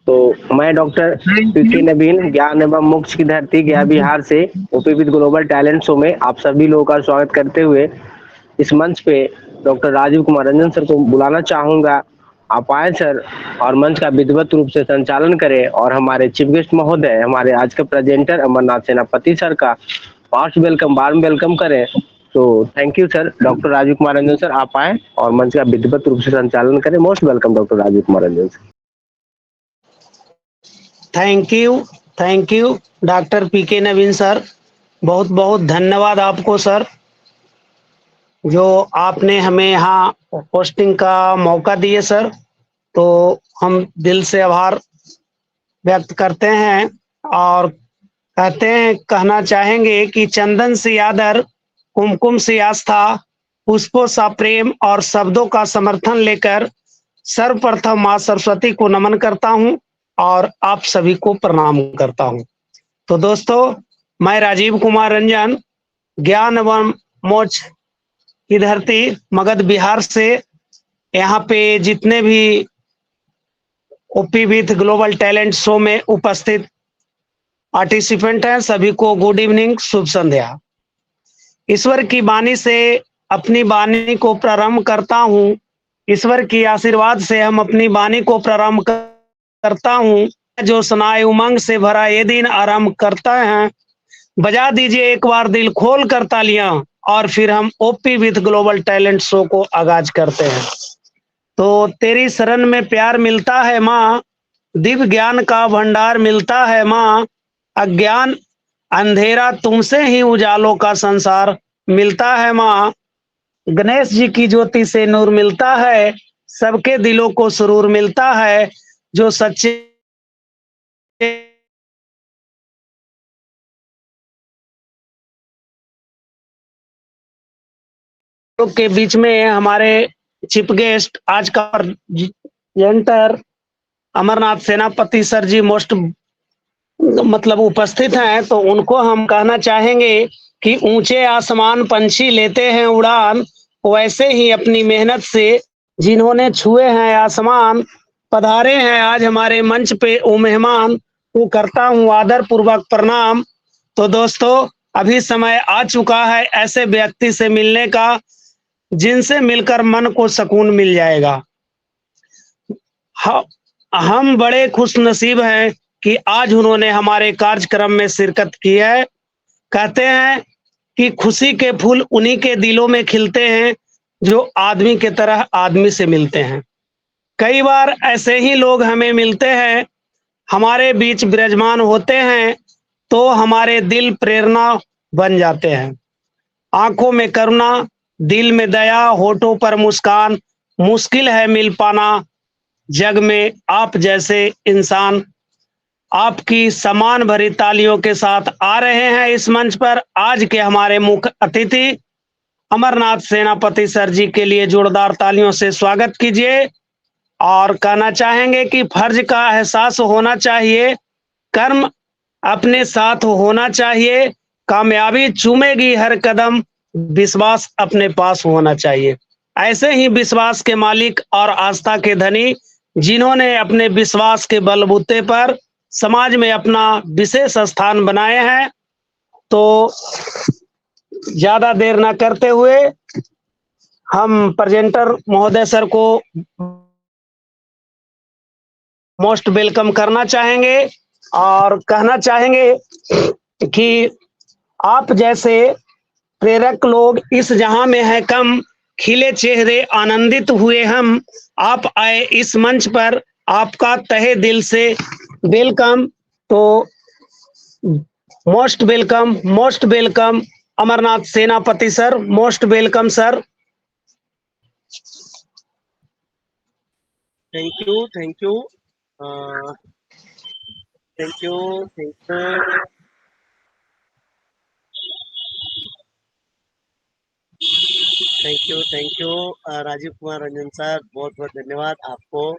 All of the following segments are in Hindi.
तो मैं डॉक्टर पीके नवीन, ज्ञान एवं मोक्ष की धरती गया बिहार से OP with global talent show में आप सभी लोगों का स्वागत करते हुए इस मंच पे डॉक्टर राजीव कुमार रंजन सर को बुलाना चाहूंगा। आप आए सर और मंच का विधिवत रूप से संचालन करें और हमारे चीफ गेस्ट महोदय, हमारे आज के प्रेजेंटर अमरनाथ सेनापति सर का फास्ट वेलकम, वार्म वेलकम करें। तो thank you sir. Doctor Rajiv Kumar Ranjan sir आप आए और मंच का विधिवत रूप से संचालन करें। Most welcome doctor Rajiv Kumar Ranjan sir. Thank you doctor PK Naveen sir, बहुत बहुत धन्यवाद आपको सर, जो आपने हमें यहाँ पोस्टिंग का मौका दिए सर। तो हम दिल से आभार व्यक्त करते हैं और कहना चाहेंगे कि चंदन से आदर, कुमकुम से आस्था, पुष्पों सा प्रेम और शब्दों का समर्थन लेकर सर्वप्रथम माँ सरस्वती को नमन करता हूँ और आप सभी को प्रणाम करता हूँ। तो दोस्तों, मैं राजीव कुमार रंजन, ज्ञान एवं मोक्ष की धरती मगध बिहार से यहाँ पे जितने भी OP with global talent show में उपस्थित पार्टिसिपेंट हैं, सभी को गुड इवनिंग, शुभ संध्या। ईश्वर की वाणी से अपनी वाणी को प्रारंभ करता हूँ। ईश्वर की आशीर्वाद से हम अपनी वाणी को प्रारंभ करता हूँ। जो सुनाए उमंग से भरा ये दिन आरंभ करता है। बजा दीजिए एक बार दिल खोल कर तालियां और फिर हम OP with global talent show को आगाज करते हैं। तो तेरी शरण में प्यार मिलता है माँ, दिव्य ज्ञान का भंडार मिलता है माँ, अज्ञान अंधेरा तुमसे ही उजालों का संसार मिलता है माँ। गणेश जी की ज्योति से नूर मिलता है, सबके दिलों को सुरूर मिलता है। जो सच्चे के बीच में हमारे चीफ गेस्ट आज का presenter Amarnath Senapati sir ji most उपस्थित हैं। तो उनको हम कहना चाहेंगे कि ऊंचे आसमान पंछी लेते हैं उड़ान, वैसे ही अपनी मेहनत से जिन्होंने छुए हैं आसमान, पधारे हैं आज हमारे मंच पे ओ मेहमान, तो करता हूँ आदर पूर्वक प्रणाम। तो दोस्तों, अभी समय आ चुका है ऐसे व्यक्ति से मिलने का जिनसे मिलकर मन को सुकून मिल जाएगा। हम बड़े खुश नसीब हैं कि आज उन्होंने हमारे कार्यक्रम में शिरकत की है। कहते हैं कि खुशी के फूल उन्हीं के दिलों में खिलते हैं जो आदमी के तरह आदमी से मिलते हैं। कई बार ऐसे ही लोग हमें मिलते हैं, हमारे बीच विराजमान होते हैं, तो हमारे दिल प्रेरणा बन जाते हैं। आंखों में करुणा, दिल में दया, होठों पर मुस्कान, मुश्किल है मिल पाना जग में आप जैसे इंसान। आपकी सम्मान भरी तालियों के साथ आ रहे हैं इस मंच पर आज के हमारे मुख्य अतिथि अमरनाथ सेनापति सर जी के लिए जोरदार तालियों से स्वागत कीजिए। और कहना चाहेंगे कि फर्ज का एहसास होना चाहिए, कर्म अपने साथ होना चाहिए, कामयाबी चूमेगी हर कदम, विश्वास अपने पास होना चाहिए। ऐसे ही विश्वास के मालिक और आस्था के धनी, जिन्होंने अपने विश्वास के बलबूते पर समाज में अपना विशेष स्थान बनाए हैं। तो ज्यादा देर ना करते हुए हम प्रेजेंटर महोदय सर को मोस्ट वेलकम करना चाहेंगे और कहना चाहेंगे कि आप जैसे प्रेरक लोग इस जहां में है कम, खिले चेहरे आनंदित हुए हम, आप आए इस मंच पर, आपका तहे दिल से वेलकम। तो most welcome Amarnath Senapati sir, most welcome sir. Thank you thank you thank you thank you Rajiv Kumar Ranjan sir, बहुत बहुत धन्यवाद आपको।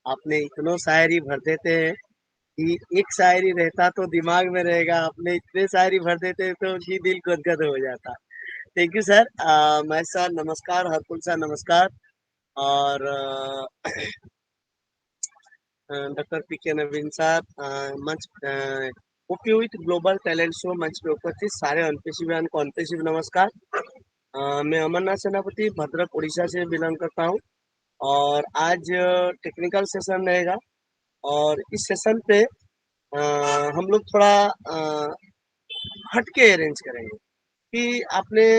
आपने इतनो शायरी भर देते हैं कि एक शायरी रहता तो दिमाग में रहेगा, आपने इतने शायरी भर देते तो जी दिल गदगद हो जाता। Thank you sir. मैं सर नमस्कार, हरकुल सर नमस्कार। और डॉक्टर पीके नवीन सर, मंच ओपियोइड ग्लोबल टैलेंट शो मंच पे उपस्थित सारे अनपेशिव को अनपेशिव नमस्कार। मैं अमरनाथ सेनापति भद्रक उड़ीसा से बिलोंग करता हूँ और आज टेक्निकल सेशन रहेगा और इस सेशन पे हम लोग थोड़ा हटके अरेंज करेंगे कि आपने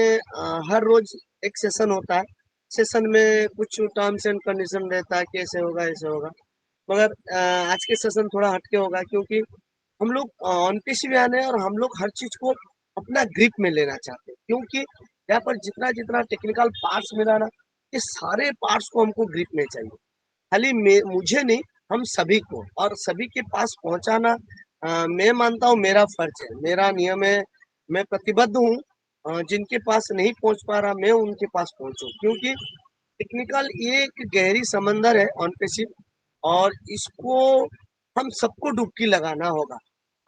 हर रोज एक सेशन होता है, सेशन में कुछ टर्म्स एंड कंडीशन रहता है कि ऐसे होगा ऐसे होगा, मगर आज के सेशन थोड़ा हटके होगा क्योंकि हम लोग ऑन पेशी में आने और हम लोग हर चीज को अपना ग्रिप में लेना चाहते हैं क्योंकि यहाँ पर जितना जितना टेक्निकल पार्ट्स मिला ना, ये सारे पार्ट्स को हमको ग्रिप में चाहिए। खाली मुझे नहीं, हम सभी को, और सभी के पास पहुंचाना मैं मानता हूँ मेरा फर्ज है, मेरा नियम है। मैं प्रतिबद्ध हूँ जिनके पास नहीं पहुंच पा रहा मैं उनके पास पहुंचूं क्योंकि टेक्निकल ये एक गहरी समंदर है ऑन पेशिप, और इसको हम सबको डुबकी लगाना होगा।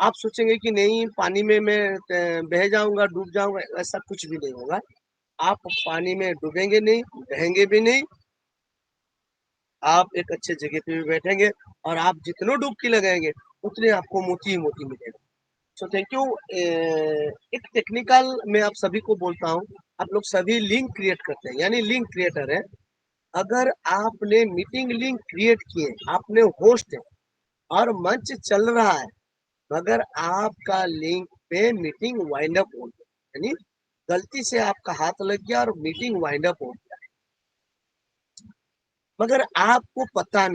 आप सोचेंगे कि नहीं पानी में मैं बह जाऊंगा डूब जाऊंगा, ऐसा कुछ भी नहीं होगा। आप पानी में डूबेंगे नहीं, बहेंगे भी नहीं, आप एक अच्छे जगह पे भी बैठेंगे और आप जितने डुबकी लगाएंगे उतने आपको मोती ही मोती मिलेगा। सो थैंक यू। एक टेक्निकल मैं आप सभी को बोलता हूँ, आप लोग सभी लिंक क्रिएट करते हैं यानी लिंक क्रिएटर है। अगर आपने मीटिंग लिंक क्रिएट किए, आपने होस्ट है और मंच चल रहा है, मगर आपका लिंक पे मीटिंग वाइंड अप हो गया यानी गलती से आपका हाथ लग गया और मीटिंग वाइंड अप हो गया, मगर आपको पता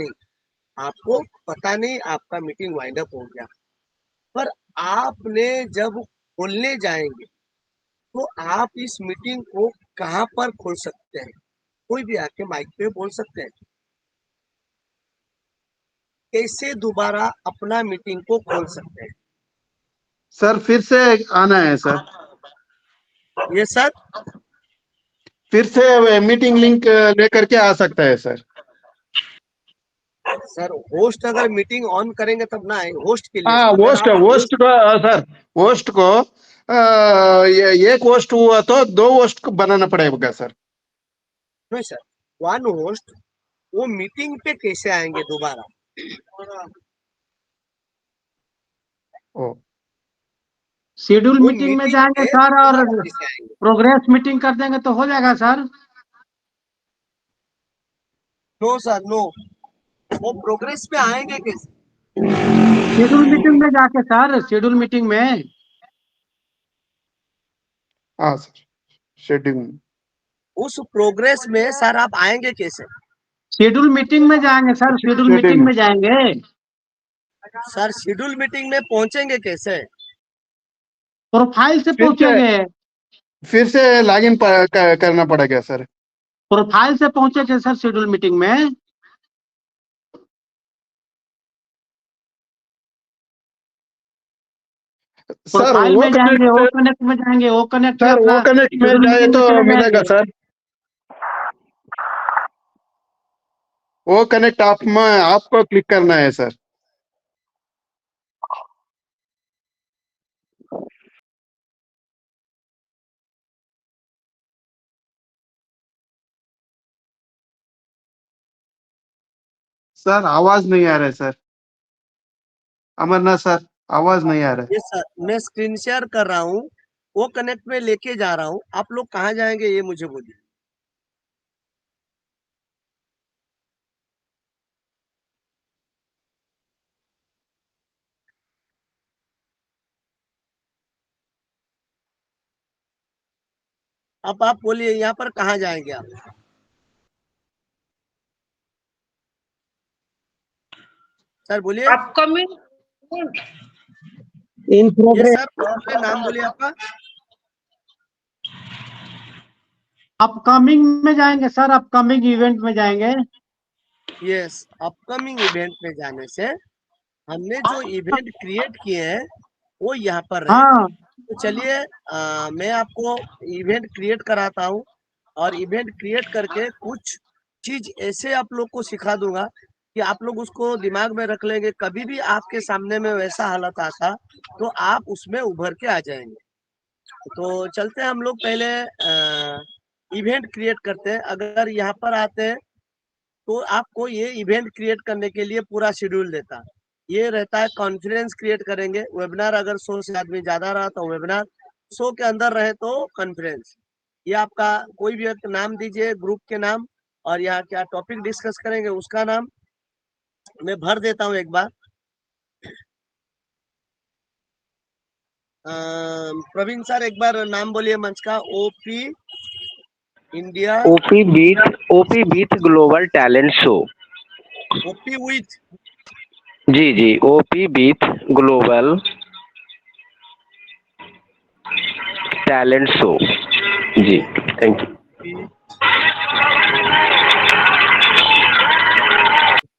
नहीं आपका मीटिंग वाइंड अप हो गया, पर आपने जब खोलने जाएंगे तो आप इस मीटिंग को कहाँ पर खोल सकते हैं? कोई भी आके माइक पे बोल सकते हैं। कैसे दोबारा अपना मीटिंग को खोल सकते हैं? सर फिर से आना है सर, ये सर फिर से मीटिंग लिंक लेकर के आ सकता है सर। सर होस्ट अगर मीटिंग ऑन करेंगे तब ना आए होस्ट के लिए। हाँ अगर होस्ट आप होस्ट को सर, होस्ट को एक होस्ट हुआ तो दो होस्ट को बनाना पड़ेगा सर। नहीं सर, वन होस्ट, वो मीटिंग पे कैसे आएंगे दोबारा? ओ शेड्यूल वो मीटिंग में मीटिंग जाएंगे पे सर और दोबारा कैसे आएंगे? प्रोग्रेस मीटिंग कर देंगे तो हो जाएगा सर। नो सर नो, वो प्रोग्रेस पे आएंगे कैसे? शेड्यूल मीटिंग में जाके सर, शेड्यूल मीटिंग में। हाँ सर, शेड्यूल। उस प्रोग्रेस में सर आप आएंगे कैसे? शेड्यूल मीटिंग में जाएंगे सर, शेड्यूल मीटिंग शेड्यूल में जाएंगे। सर शेड्यूल मीटिंग में पहुंचेंगे कैसे? प्रोफाइल से फिर से पहुंचेंगे, फिर से लॉगिन करना पड़ेगा सर। प्रोफाइल से पहुंचेंगे सर शेड्यूल मीटिंग में। सर प्रोफाइल वो में जाएंगे, कनेक्ट, ओ कनेक्ट में जाएंगे, ओ कनेक्ट पे सर वो अपना कनेक्ट में शेड्यूल जाए मीटिंग में तो चले मिलेगा जाएंगे। सर। वो कनेक्ट आप में आपको क्लिक करना है सर। सर आवाज नहीं आ रहा है सर, अमरनाथ सर आवाज नहीं आ रहा है। ये सर मैं स्क्रीन शेयर कर रहा हूँ, वो कनेक्ट में लेके जा रहा हूँ, आप लोग कहाँ जाएंगे ये मुझे बोलिए। अब आप बोलिए यहाँ पर कहाँ जाएंगे आप? सर बोलिए। अपकमिंग इन ये प्रोग्रेस, सर बोलिए, नाम बोलिए आपका। अपकमिंग में जाएंगे सर, अपकमिंग इवेंट में जाएंगे। यस, अपकमिंग इवेंट में जाने से हमने जो इवेंट क्रिएट किए हैं वो यहाँ पर रहेगा। हाँ तो चलिए मैं आपको इवेंट क्रिएट कराता हूँ और इवेंट क्रिएट करके कुछ चीज ऐसे आप लोग को सिखा दूंगा कि आप लोग उसको दिमाग में रख लेंगे, कभी भी आपके सामने में वैसा हालत आता तो आप उसमें उभर के आ जाएंगे। तो चलते हैं हम लोग पहले इवेंट क्रिएट करते हैं। अगर यहाँ पर आते हैं तो आपको ये इवेंट क्रिएट करने के लिए पूरा शेड्यूल देता है। ये रहता है कॉन्फ्रेंस क्रिएट करेंगे, वेबिनार अगर 100 से आदमी ज्यादा रहा तो वेबिनार, 100 के अंदर रहे तो कॉन्फ्रेंस। ये आपका कोई भी एक नाम दीजिए, ग्रुप के नाम, और यहाँ क्या टॉपिक डिस्कस करेंगे उसका नाम मैं भर देता हूँ एक बार। प्रवीण सर एक बार नाम बोलिए मंच का। OP India, OP beat global talent show. OP with, जी जी, OP beat global talent show. जी, thank you.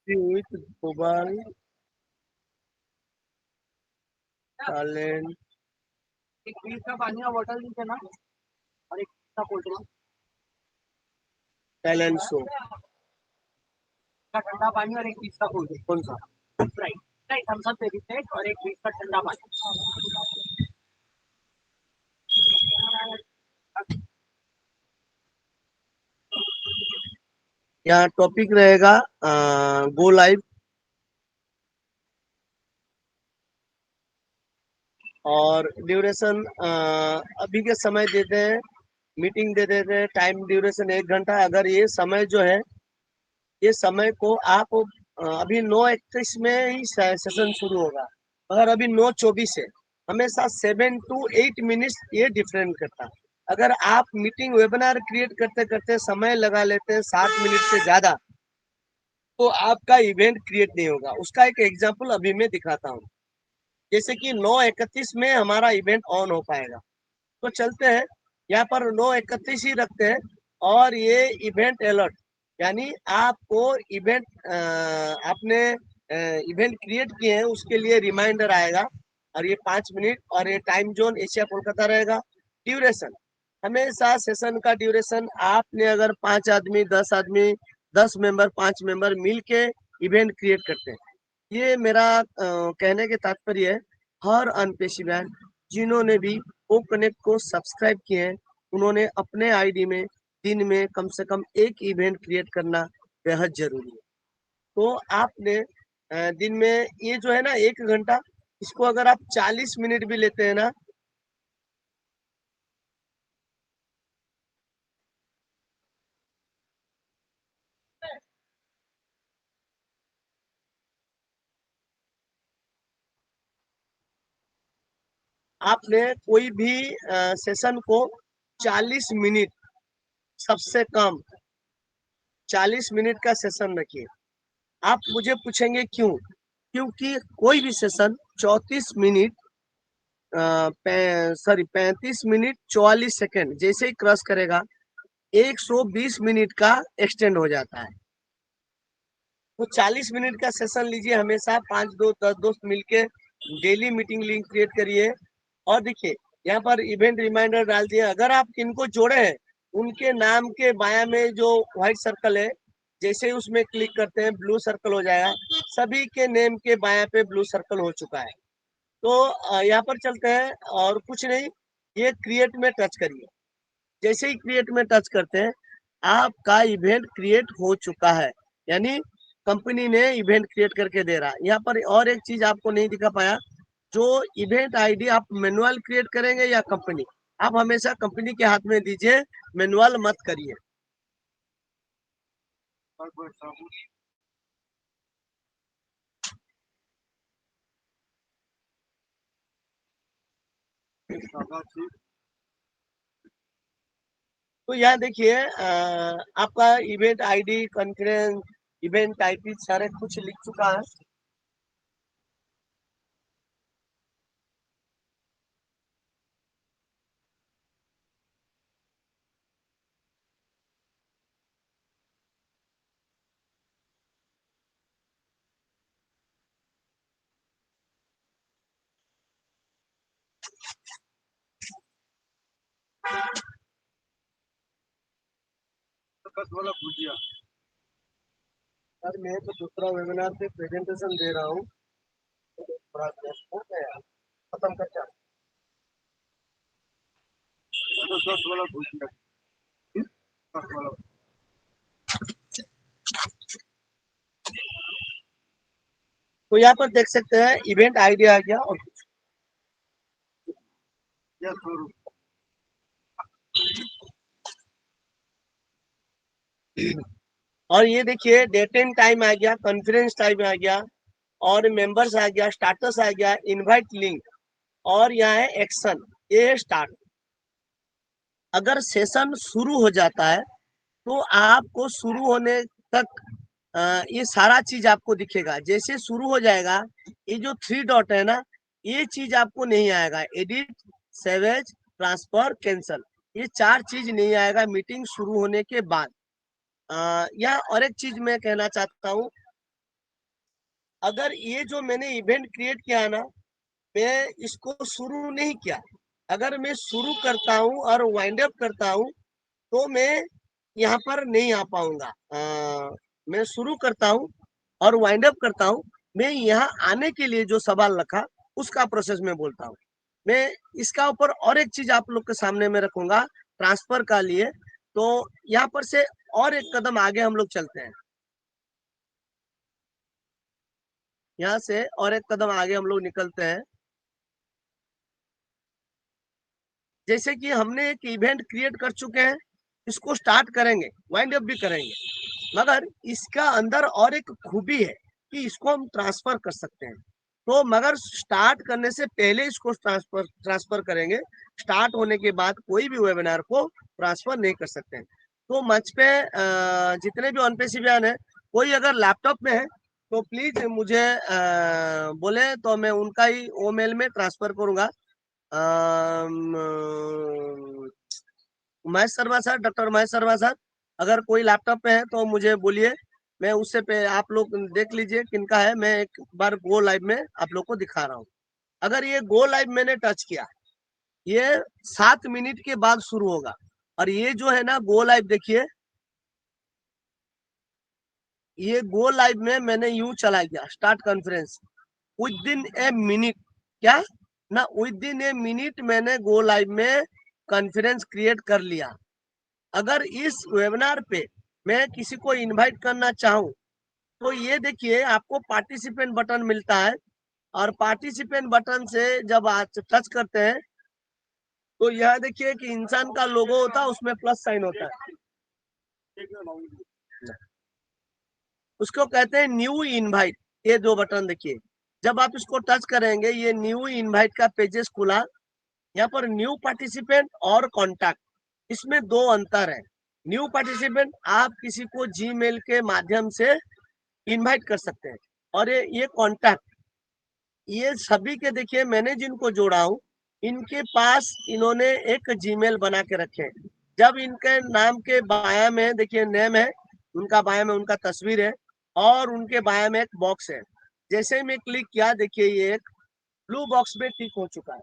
With global talent, एक 20 का पानी का बोतल दीजिए ना, और एक का कोल्ड ड्रिंक, टैलेंट शो का ठंडा पानी और एक 20 का कोल्ड ड्रिंक। कौन सा? स्प्राइट, नहीं थम्स अप दे दीजिए, और एक 20 का ठंडा पानी। यहाँ टॉपिक रहेगा गो लाइव, और ड्यूरेशन अभी के समय देते हैं, मीटिंग दे देते हैं, टाइम ड्यूरेशन 1 घंटा। अगर ये समय जो है, ये समय को आप अभी 9:31 में ही सेशन शुरू होगा, मगर अभी 9:24 है। हमेशा 7 to 8 मिनट्स ये डिफरेंट करता है। अगर आप मीटिंग वेबिनार क्रिएट करते करते समय लगा लेते हैं 7 मिनट से ज्यादा, तो आपका इवेंट क्रिएट नहीं होगा। उसका एक एग्जांपल अभी मैं दिखाता हूँ। जैसे कि 9:31 में हमारा इवेंट ऑन हो पाएगा, तो चलते हैं यहाँ पर 9:31 ही रखते हैं, और ये इवेंट अलर्ट, यानी आपको इवेंट आपने इवेंट क्रिएट किए हैं उसके लिए रिमाइंडर आएगा, और ये 5 मिनट, और ये टाइम जोन एशिया कोलकाता रहेगा। ड्यूरेशन हमेशा सेशन का ड्यूरेशन, आपने अगर 5 आदमी 10 आदमी 10 मेंबर 5 मेंबर मिल के इवेंट क्रिएट करते हैं। ये मेरा कहने के तात्पर्य है, हर अनपेशीबैन जिन्होंने भी ओ कनेक्ट को सब्सक्राइब किए हैं, उन्होंने अपने आईडी में दिन में कम से कम एक इवेंट क्रिएट करना बेहद जरूरी है। तो आपने दिन में ये जो है ना 1 घंटा, इसको अगर आप 40 मिनट भी लेते हैं ना, आपने कोई भी सेशन को 40 मिनट, सबसे कम 40 मिनट का सेशन रखिए। आप मुझे पूछेंगे क्यों? क्योंकि कोई भी सेशन 34 मिनट 35 मिनट 44 सेकंड जैसे ही क्रॉस करेगा, 120 मिनट का एक्सटेंड हो जाता है। तो 40 मिनट का सेशन लीजिए हमेशा, 5 दोस्त 10 दोस्त मिलके डेली मीटिंग लिंक क्रिएट करिए। और देखिए यहाँ पर इवेंट रिमाइंडर डाल दिए, अगर आप किनको जोड़े हैं उनके नाम के बाया में जो व्हाइट सर्कल है, जैसे ही उसमें क्लिक करते हैं ब्लू सर्कल हो जाएगा। सभी के नेम के बाया पे ब्लू सर्कल हो चुका है। तो यहाँ पर चलते हैं, और कुछ नहीं, ये क्रिएट में टच करिए। जैसे ही क्रिएट में टच करते हैं, आपका इवेंट क्रिएट हो चुका है, यानी कंपनी ने इवेंट क्रिएट करके दे रहा है। यहाँ पर और एक चीज आपको नहीं दिखा पाया, जो इवेंट आईडी आप मैनुअल क्रिएट करेंगे या कंपनी, आप हमेशा कंपनी के हाथ में दीजिए, मैनुअल मत करिए। तो यहाँ देखिए आपका event ID, conference, event ID सारे कुछ लिख चुका है। सर मैं तो दूसरा वेबिनार पे प्रेजेंटेशन दे रहा हूँ, थोड़ा हो गया, खत्म कर क्या? तो 10 वाला भूल गया। 10 वाला तो यहाँ पर देख सकते हैं इवेंट आईडी आ गया और और ये देखिए डेट एंड टाइम आ गया, कॉन्फ्रेंस टाइम आ गया और मेंबर्स आ गया, स्टाटस आ गया, इनवाइट लिंक और यहाँ है एक्शन, ये है स्टार्ट। अगर सेशन शुरू हो जाता है तो आपको शुरू होने तक ये सारा चीज आपको दिखेगा। जैसे शुरू हो जाएगा ये जो 3 डॉट है ना, ये चीज आपको नहीं आएगा। एडिट, सेवेज, ट्रांसफर, कैंसल, ये 4 चीज नहीं आएगा मीटिंग शुरू होने के बाद। यहाँ और एक चीज मैं कहना चाहता हूँ, अगर ये जो मैंने इवेंट क्रिएट किया ना, मैं इसको शुरू नहीं किया, अगर मैं शुरू करता हूँ और वाइंड अप करता हूँ तो मैं यहाँ पर नहीं आ पाऊंगा। मैं शुरू करता हूँ और वाइंड अप करता हूँ, मैं यहाँ आने के लिए जो सवाल रखा उसका प्रोसेस में बोलता हूँ। मैं इसका ऊपर और एक चीज आप लोग के सामने में रखूंगा ट्रांसफर का लिए, तो यहाँ पर से और एक कदम आगे हम लोग चलते हैं। यहाँ से और एक कदम आगे हम लोग निकलते हैं। जैसे कि हमने एक इवेंट क्रिएट कर चुके हैं, इसको स्टार्ट करेंगे, वाइंड अप भी करेंगे, मगर इसका अंदर और एक खूबी है कि इसको हम ट्रांसफर कर सकते हैं। तो मगर स्टार्ट करने से पहले इसको ट्रांसफर करेंगे, स्टार्ट होने के बाद कोई भी वेबिनार को ट्रांसफर नहीं कर सकते हैं। तो मंच पे जितने भी ऑनपेसिवियन है, कोई अगर लैपटॉप में है तो प्लीज मुझे बोले तो मैं उनका ही वो मेल में ट्रांसफर करूंगा। Mahesh Sharma sir, doctor Mahesh Sharma sir, अगर कोई लैपटॉप पे है तो मुझे बोलिए, मैं उससे पे आप लोग देख लीजिए किनका है, मैं एक बार गो लाइव में आप लोग को दिखा रहा हूँ। अगर ये गो लाइव मैंने टच किया, ये 7 मिनट के बाद शुरू होगा। और ये जो है ना गो लाइव देखिए, ये गो लाइव में मैंने यूं चला गया start conference with in a minute, क्या ना विद इन ए मिनट मैंने गो लाइव में कॉन्फ्रेंस क्रिएट कर लिया। अगर इस वेबिनार पे मैं किसी को इनवाइट करना चाहूँ तो ये देखिए आपको पार्टिसिपेंट बटन मिलता है, और पार्टिसिपेंट बटन से जब आप टच करते हैं तो यह देखिए कि इंसान का लोगो होता है, उसमें प्लस साइन होता है, उसको कहते हैं न्यू इनवाइट। ये 2 बटन देखिए, जब आप इसको टच करेंगे ये न्यू इनवाइट का पेजेस खुला। यहाँ पर न्यू पार्टिसिपेंट और कॉन्टैक्ट, इसमें 2 अंतर है। न्यू पार्टिसिपेंट आप किसी को जीमेल के माध्यम से इनवाइट कर सकते हैं, और ये कॉन्टैक्ट, ये सभी के देखिए मैंने जिनको जोड़ा हूँ इनके पास इन्होंने एक जीमेल बना के रखे हैं। जब इनके नाम के बाया में देखिए नेम है, उनका बाया में उनका तस्वीर है और उनके बाया में एक बॉक्स है। जैसे ही मैं क्लिक किया देखिए ये एक ब्लू बॉक्स में टिक हो चुका है।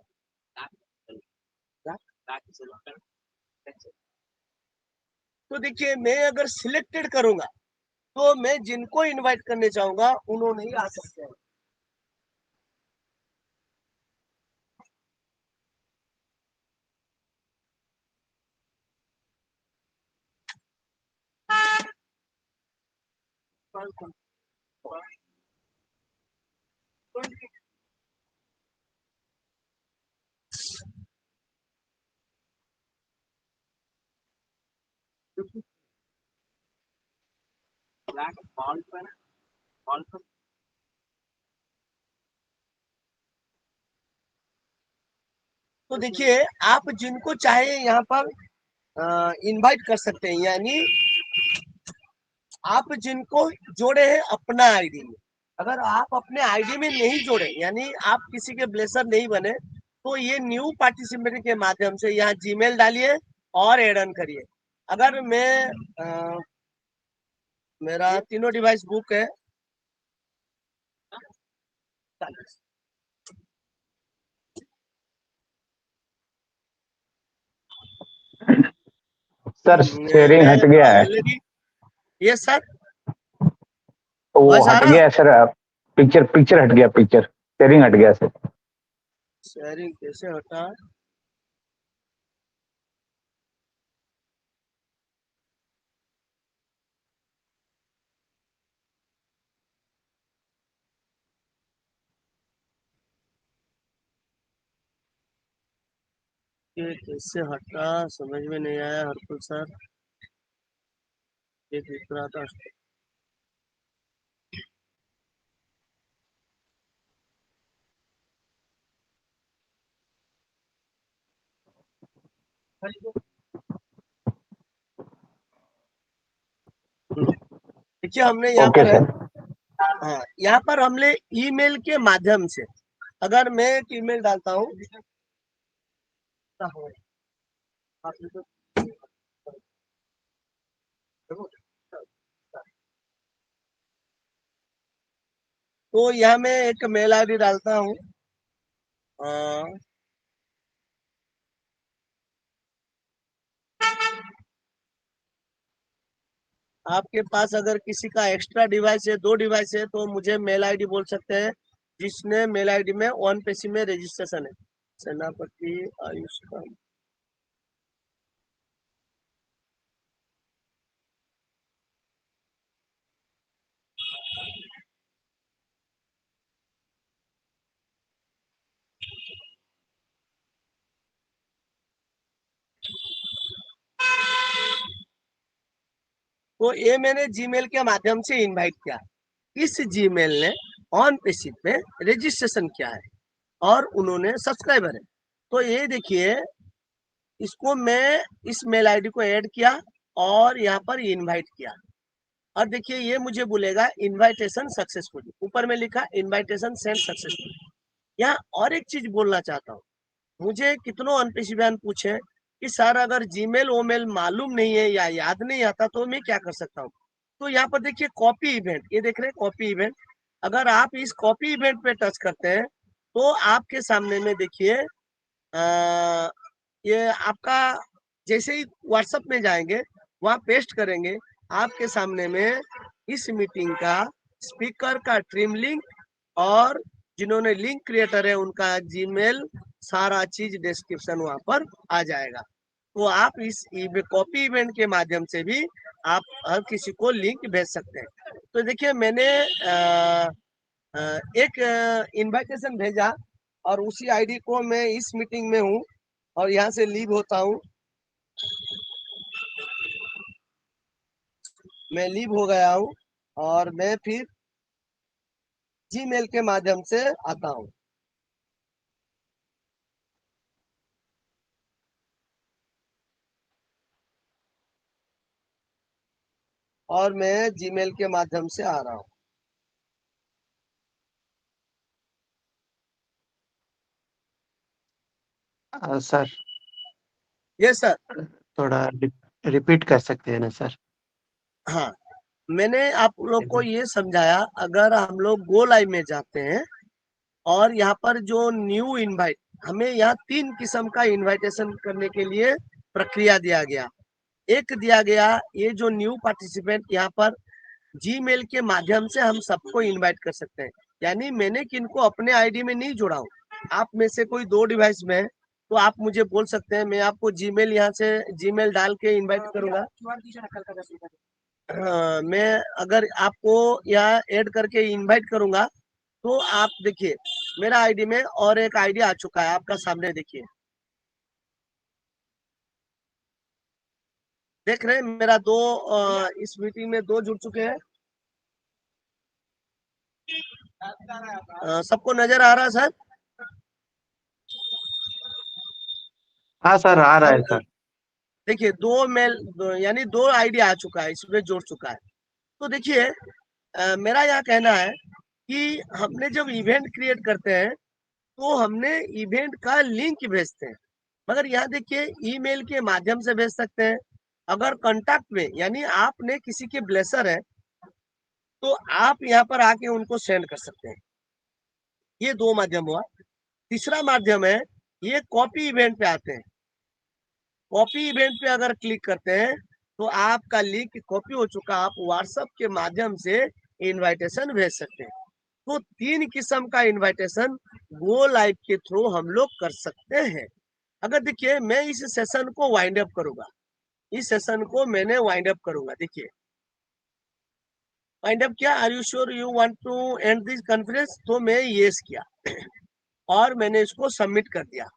तो देखिए मैं अगर सिलेक्टेड करूंगा तो मैं जिनको इनवाइट करने चाहूंगा उन्होंने ही आ सकते हैं। तो देखिए आप जिनको चाहे यहाँ पर इनवाइट कर सकते हैं, यानी आप जिनको जोड़े हैं अपना आईडी में, अगर आप अपने आईडी में नहीं जोड़े यानी आप किसी के ब्लेसर नहीं बने तो ये न्यू पार्टिसिपेंट के माध्यम से यहाँ जीमेल डालिए और एड ऑन करिए। अगर मैं मेरा तीनों डिवाइस बुक है, सर शेयरिंग मैं हट गया है। ऑलरेडी, ये सर तो वो वॉइस आ हट रहा, गया है सर। पिक्चर पिक्चर हट गया, पिक्चर शेयरिंग हट गया सर। शेयरिंग कैसे हटा? ये कैसे हटा समझ में नहीं आया हरकुल सर। ये दिख रहा था। देखिए हमने यहाँ ओके पर है, सर। हाँ यहाँ पर हमने ईमेल के माध्यम से, अगर मैं एक ईमेल डालता हूँ तो यहाँ मैं एक मेल आईडी डालता हूँ। आपके पास अगर किसी का एक्स्ट्रा डिवाइस है, 2 डिवाइस है, तो मुझे मेल आईडी बोल सकते हैं, जिसने मेल आईडी में ऑन पेसी में रजिस्ट्रेशन है। सेनापति आयुष का। तो ये मैंने जीमेल के माध्यम से इनवाइट किया। इस जीमेल ने ऑन पेसी पे रजिस्ट्रेशन किया है और उन्होंने सब्सक्राइबर है। तो ये देखिए, इसको मैं इस मेल आईडी को ऐड किया और यहाँ पर इनवाइट किया, और देखिए ये मुझे बोलेगा इनवाइटेशन सक्सेसफुल, ऊपर में लिखा इनवाइटेशन सेंड सक्सेसफुल। यहाँ और एक चीज बोलना चाहता हूँ, मुझे कितनों अनपेशी बयान पूछे कि सर अगर जीमेल ओमेल मालूम नहीं है या याद नहीं आता तो मैं क्या कर सकता हूँ। तो यहाँ पर देखिए कॉपी इवेंट, ये देख रहे हैं कॉपी इवेंट। अगर आप इस कॉपी इवेंट पे टच करते हैं तो आपके सामने में देखिए ये आपका, जैसे ही व्हाट्सएप में जाएंगे वहां पेस्ट करेंगे, आपके सामने में इस मीटिंग का स्पीकर का ट्रिम लिंक और जिन्होंने लिंक क्रिएटर है उनका जीमेल, सारा चीज डिस्क्रिप्शन वहां पर आ जाएगा। तो आप इस कॉपी इवेंट के माध्यम से भी आप हर किसी को लिंक भेज सकते हैं। तो देखिए मैंने एक इनविटेशन भेजा और उसी आईडी को मैं इस मीटिंग में हूँ और यहाँ से लीव होता हूँ। मैं लीव हो गया हूँ और मैं फिर जीमेल के माध्यम से आता हूँ। और मैं जीमेल के माध्यम से आ रहा हूँ। सर ये सर, थोड़ा रिपीट कर सकते हैं ना सर? हाँ मैंने आप लोग को ये समझाया, अगर हम लोग गो लाइव में जाते हैं और यहाँ पर जो न्यू इनवाइट, हमें यहाँ 3 किस्म का इनविटेशन करने के लिए प्रक्रिया दिया गया। एक दिया गया, ये जो न्यू पार्टिसिपेंट यहाँ पर जीमेल के माध्यम से हम सबको इनवाइट कर सकते हैं। यानी मैंने किनको अपने आईडी में नहीं जोड़ा हूँ। आप में से कोई 2 डिवाइस में है तो आप मुझे बोल सकते हैं, मैं आपको जीमेल यहाँ से जीमेल डाल के इनवाइट करूंगा। मैं अगर आपको यहाँ ऐड करके इनवाइट करूंगा तो आप देखिए मेरा आईडी में और एक आईडी आ चुका है आपका सामने, देखिए देख रहे हैं मेरा 2 इस मीटिंग में 2 जुड़ चुके हैं। सबको नजर आ रहा है सर? हाँ सर, आ रहा है अब सर। देखिए 2 मेल यानी 2 आईडी आ चुका है, इसमें जोड़ चुका है। तो देखिए मेरा यह कहना है कि हमने जब इवेंट क्रिएट करते हैं तो हमने इवेंट का लिंक भेजते हैं, मगर यहाँ देखिए ईमेल के माध्यम से भेज सकते हैं। अगर कांटेक्ट में यानी आपने किसी के ब्लेसर है तो आप यहाँ पर आके उनको सेंड कर सकते हैं। ये 2 माध्यम हुआ। तीसरा माध्यम है, ये कॉपी इवेंट पे आते हैं। कॉपी इवेंट पे अगर क्लिक करते हैं तो आपका लिंक कॉपी हो चुका, आप व्हाट्सएप के माध्यम से इनविटेशन भेज सकते हैं। तो 3 किस्म का इनविटेशन गो लाइव के थ्रू हम लोग कर सकते हैं। अगर देखिए मैं इस सेशन को वाइंड अप करूंगा, इस सेशन को मैंने वाइंड अप करूंगा, देखिए वाइंड अप किया। Are you sure you want to end this conference? तो मैं यस किया और मैंने इसको सबमिट कर दिया।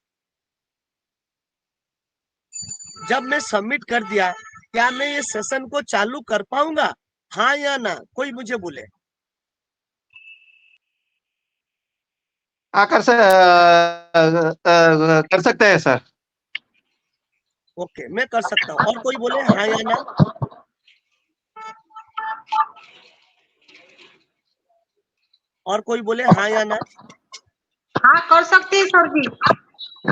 जब मैं सबमिट कर दिया, क्या मैं ये सेशन को चालू कर पाऊंगा, हाँ या ना? कोई मुझे बोले। हाँ कर सकते हैं सर। ओके, मैं कर सकता हूँ। और कोई बोले हाँ या ना? और कोई बोले हाँ या ना? हाँ कर सकते हैं सर जी।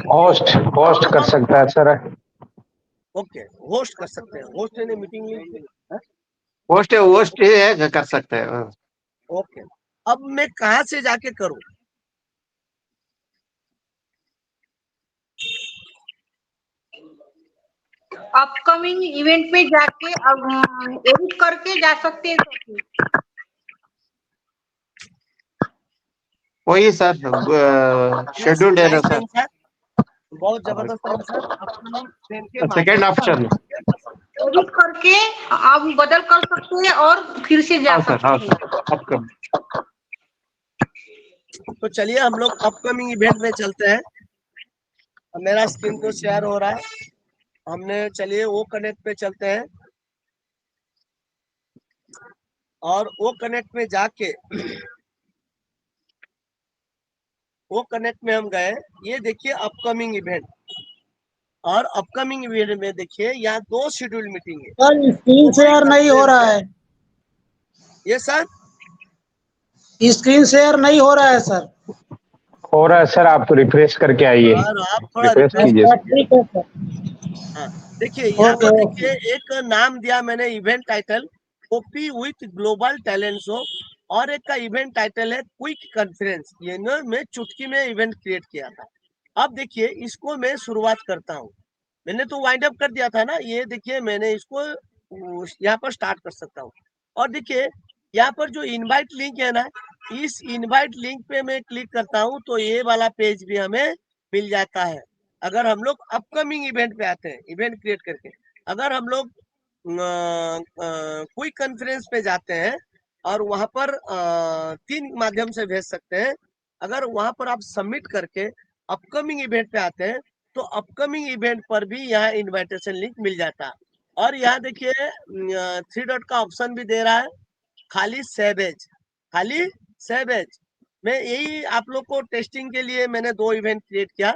होस्ट होस्ट कर सकता है सर। ओके, होस्ट कर सकते हैं। होस्ट ने मीटिंग लिंक। होस्ट ही है, कर सकते हैं। ओके, अब मैं कहाँ से जाके करूँ? अपकमिंग इवेंट में जाके एडिट करके जा सकते हैं सर जी। वही सर, शेड्यूल्ड है ना नाइस सर। आंसर, बहुत जबरदस्त आंसर। अपकमिंग इवेंट के सेकेंड ऑप्शन। एडिट करके आप बदल कर सकते हैं और फिर से जा हाँ सर, सकते हाँ हैं। सर, आपका। तो चलिए हम लोग अपकमिंग इवेंट में चलते हैं। अब मेरा स्क्रीन तो शेयर हो रहा है। हमने, चलिए वो कनेक्ट पे चलते हैं, और वो कनेक्ट में जाके वो कनेक्ट में हम गए। ये देखिए अपकमिंग इवेंट, और अपकमिंग इवेंट में देखिए यहाँ 2 शेड्यूल मीटिंग है। सर स्क्रीन शेयर नहीं हो रहा है। ये सर स्क्रीन शेयर नहीं हो रहा है सर। हो रहा है सर, आप रिफ्रेश करके आइए। और आप थोड़ा रिफ्रेश रिफ्रेश कीजिए। अच्छा ठीक है सर। हाँ, देखिए यहाँ ओके पर ओके। देखिए एक नाम दिया मैंने, event title OP with global talent show, और एक का इवेंट टाइटल है क्विक कॉन्फ्रेंस। ये ना मैं चुटकी में इवेंट क्रिएट किया था। अब देखिए इसको मैं शुरुआत करता हूँ। मैंने तो वाइंड अप कर दिया था ना, ये देखिए मैंने इसको यहाँ पर स्टार्ट कर सकता हूँ। और देखिए यहाँ पर जो इनवाइट लिंक है ना, इस इनवाइट लिंक पे मैं क्लिक करता हूँ तो ये वाला पेज भी हमें मिल जाता है। अगर हम लोग अपकमिंग इवेंट पे आते हैं, इवेंट क्रिएट करके, अगर हम लोग क्विक कॉन्फ्रेंस पे जाते हैं, और वहां पर 3 माध्यम से भेज सकते हैं। अगर वहां पर आप सबमिट करके अपकमिंग इवेंट पे आते हैं, तो अपकमिंग इवेंट पर भी यहाँ इनविटेशन लिंक मिल जाता है। और यहाँ देखिए 3 डॉट का ऑप्शन भी दे रहा है, खाली सेवेज, खाली सेवेज। मैं यही आप लोग को टेस्टिंग के लिए मैंने 2 इवेंट क्रिएट किया।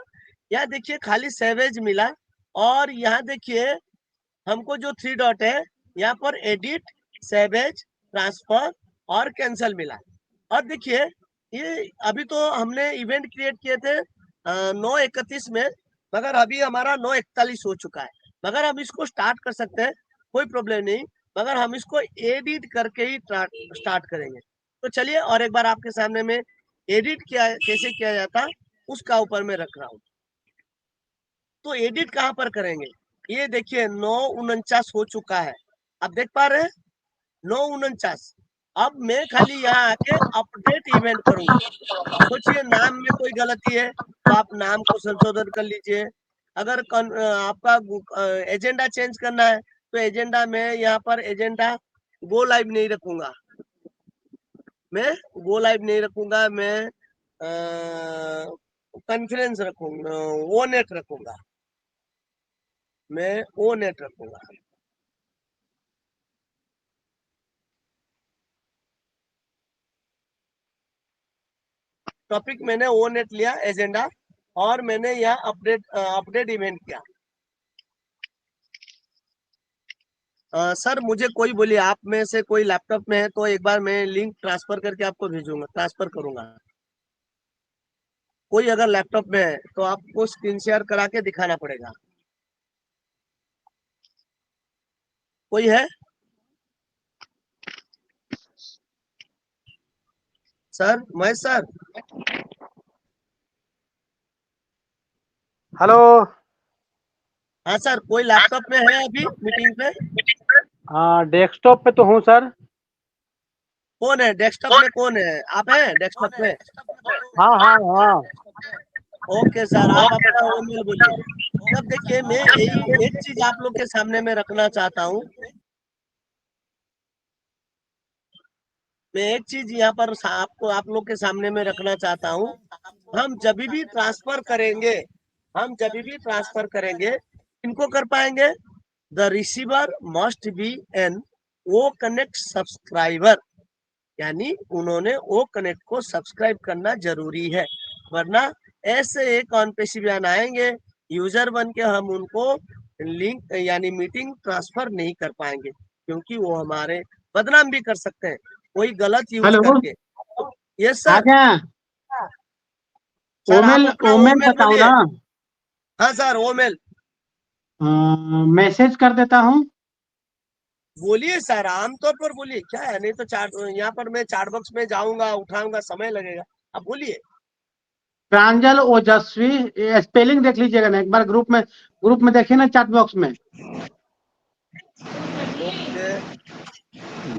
यहाँ देखिए खाली सेवेज मिला, और यहाँ देखिए हमको जो 3 डॉट है, यहाँ पर एडिट, सेवेज, ट्रांसफर और कैंसल मिला। और देखिए ये अभी तो हमने इवेंट क्रिएट किए थे 9:31 में, मगर अभी हमारा 9:41 हो चुका है। मगर हम इसको स्टार्ट कर सकते हैं, कोई प्रॉब्लम नहीं, मगर हम इसको एडिट करके ही स्टार्ट करेंगे। तो चलिए और एक बार आपके सामने में एडिट किया कैसे किया जाता, उसका ऊपर में रख रहा हूँ। तो एडिट कहाँ पर करेंगे? ये देखिए 9:49 हो चुका है, आप देख पा रहे हैं 9:49। अब मैं खाली यहाँ आके अपडेट इवेंट करूंगा। सोचिए नाम में कोई गलती है तो आप नाम को संशोधन कर लीजिए। अगर आपका एजेंडा चेंज करना है तो एजेंडा में यहाँ पर एजेंडा गो लाइव नहीं रखूंगा, मैं गो लाइव नहीं रखूंगा, मैं कॉन्फ्रेंस रखूंगा, वो नेट रखूंगा, मैं वो नेट रखूंगा। टॉपिक मैंने वो नेट लिया एजेंडा, और मैंने यहाँ अपडेट इवेंट किया। सर मुझे कोई बोलिए, आप में से कोई लैपटॉप में है तो एक बार मैं लिंक ट्रांसफर करके आपको भेजूंगा, ट्रांसफर करूंगा। कोई अगर लैपटॉप में है तो आपको स्क्रीन शेयर करा के दिखाना पड़ेगा। कोई है सर? महेश सर? हेलो। हाँ सर, कोई लैपटॉप में है अभी मीटिंग पे? हाँ डेस्कटॉप पे तो हूँ सर। कौन है डेस्कटॉप में? कौन है? आप हैं डेस्कटॉप में? हाँ हाँ हाँ। ओके सर, आप अपना ईमेल बोलिए। तब देखिए मैं यही एक चीज आप लोग के सामने में रखना चाहता हूँ। मैं एक चीज यहाँ पर आपको, आप लोग के सामने में रखना चाहता हूँ। हम जब भी ट्रांसफर करेंगे, हम जब भी ट्रांसफर करेंगे, इनको कर पाएंगे? The receiver must be an O connect subscriber, यानी उन्होंने ओ कनेक्ट को सब्सक्राइब करना जरूरी है, वरना ऐसे एक ऑन पे बयान आएंगे यूजर बन के हम उनको लिंक यानी मीटिंग ट्रांसफर नहीं कर पाएंगे, क्योंकि वो हमारे बदनाम भी कर सकते हैं कोई गलत यूज हेलो करके। Yes sir. आजा सर आप ओमेल अपना ओमेल ओमेल बताओ बोलिए। ना। हाँ सर ओमेल मैसेज कर देता हूँ। बोलिए सर, आमतौर पर बोलिए, क्या है, नहीं तो चार्ट यहाँ पर मैं चार्ट बॉक्स में जाऊंगा उठाऊंगा समय लगेगा, आप बोलिए। प्रांजल ओजस्वी, स्पेलिंग देख लीजिएगा ना एक बार, ग्रुप में देखिए ना चैट बॉक्स में।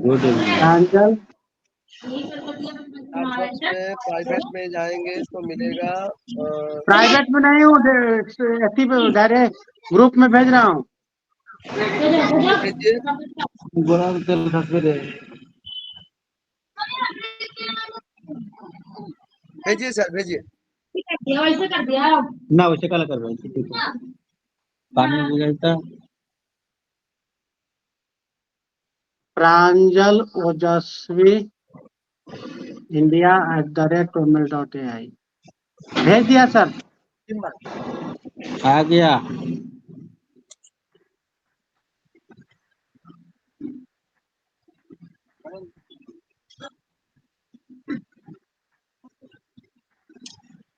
ओके, प्रांजल चार्ट बॉक्स में प्राइवेट में जाएंगे तो मिलेगा। प्राइवेट में नहीं हूँ, डायरेक्ट ग्रुप में भेज रहा हूँ। भेजिए भेजिए सर भेजिए। ना वैसे कल कर ठीक है। पानी गुजरता प्रांजल ओजस्वी india@gmail.ai भेज दिया सर। आ गया।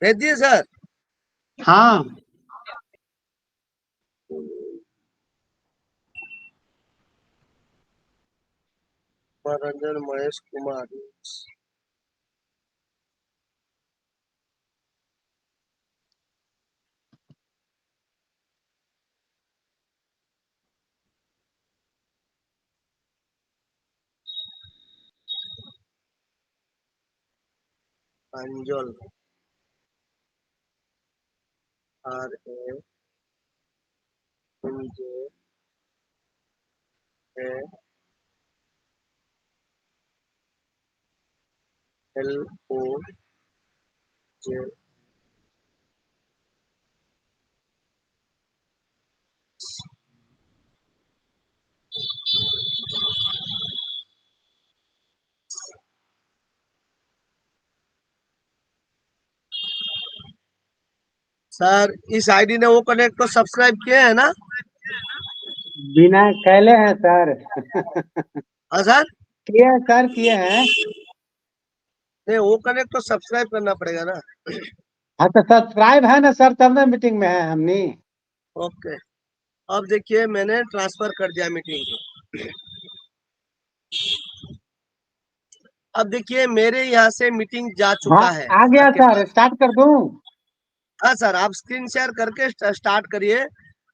भेज दिए सर। हाँ रंजन महेश कुमार। अंजल RANJLOJ। सर इस आईडी ने वो कनेक्ट को सब्सक्राइब किए हैं ना? बिना कैले हैं सर। हाँ सर, किए सर किए हैं। नहीं वो कनेक्ट को सब्सक्राइब करना पड़ेगा ना। हाँ तो सब्सक्राइब है ना सर, तब ना मीटिंग में है हमने। ओके, अब देखिए मैंने ट्रांसफर कर दिया मीटिंग को। अब देखिए मेरे यहाँ से मीटिंग जा हाँ चुका है आ सर गया के सर, पास। स्टार्ट कर दूं। हाँ सर, आप स्क्रीन शेयर करके स्टार्ट करिए।